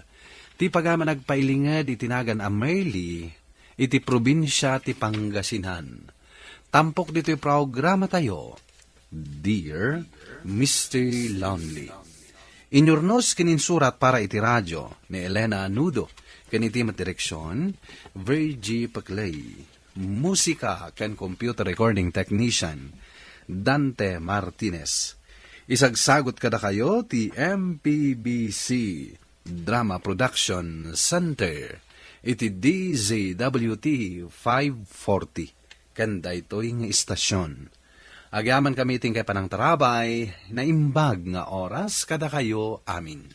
Speaker 4: Ti pagama nagpailingad itinagan a Merly, iti probinsya ti Pangasinan. Tampok dito'y programa tayo, Dear Mr. Lonely. Inurnos kininsurat para iti radyo ni Elena Nudo, kaniti direksyon, Virgie Paclay. Musika ken computer recording technician, Dante Martinez. Isagsagot kada kayo ti MPBC Drama Production Center iti DZWT 540 kanda ito'y nga istasyon. Agyaman kami ting kay panang tarabay na imbag nga oras kada kayo amin.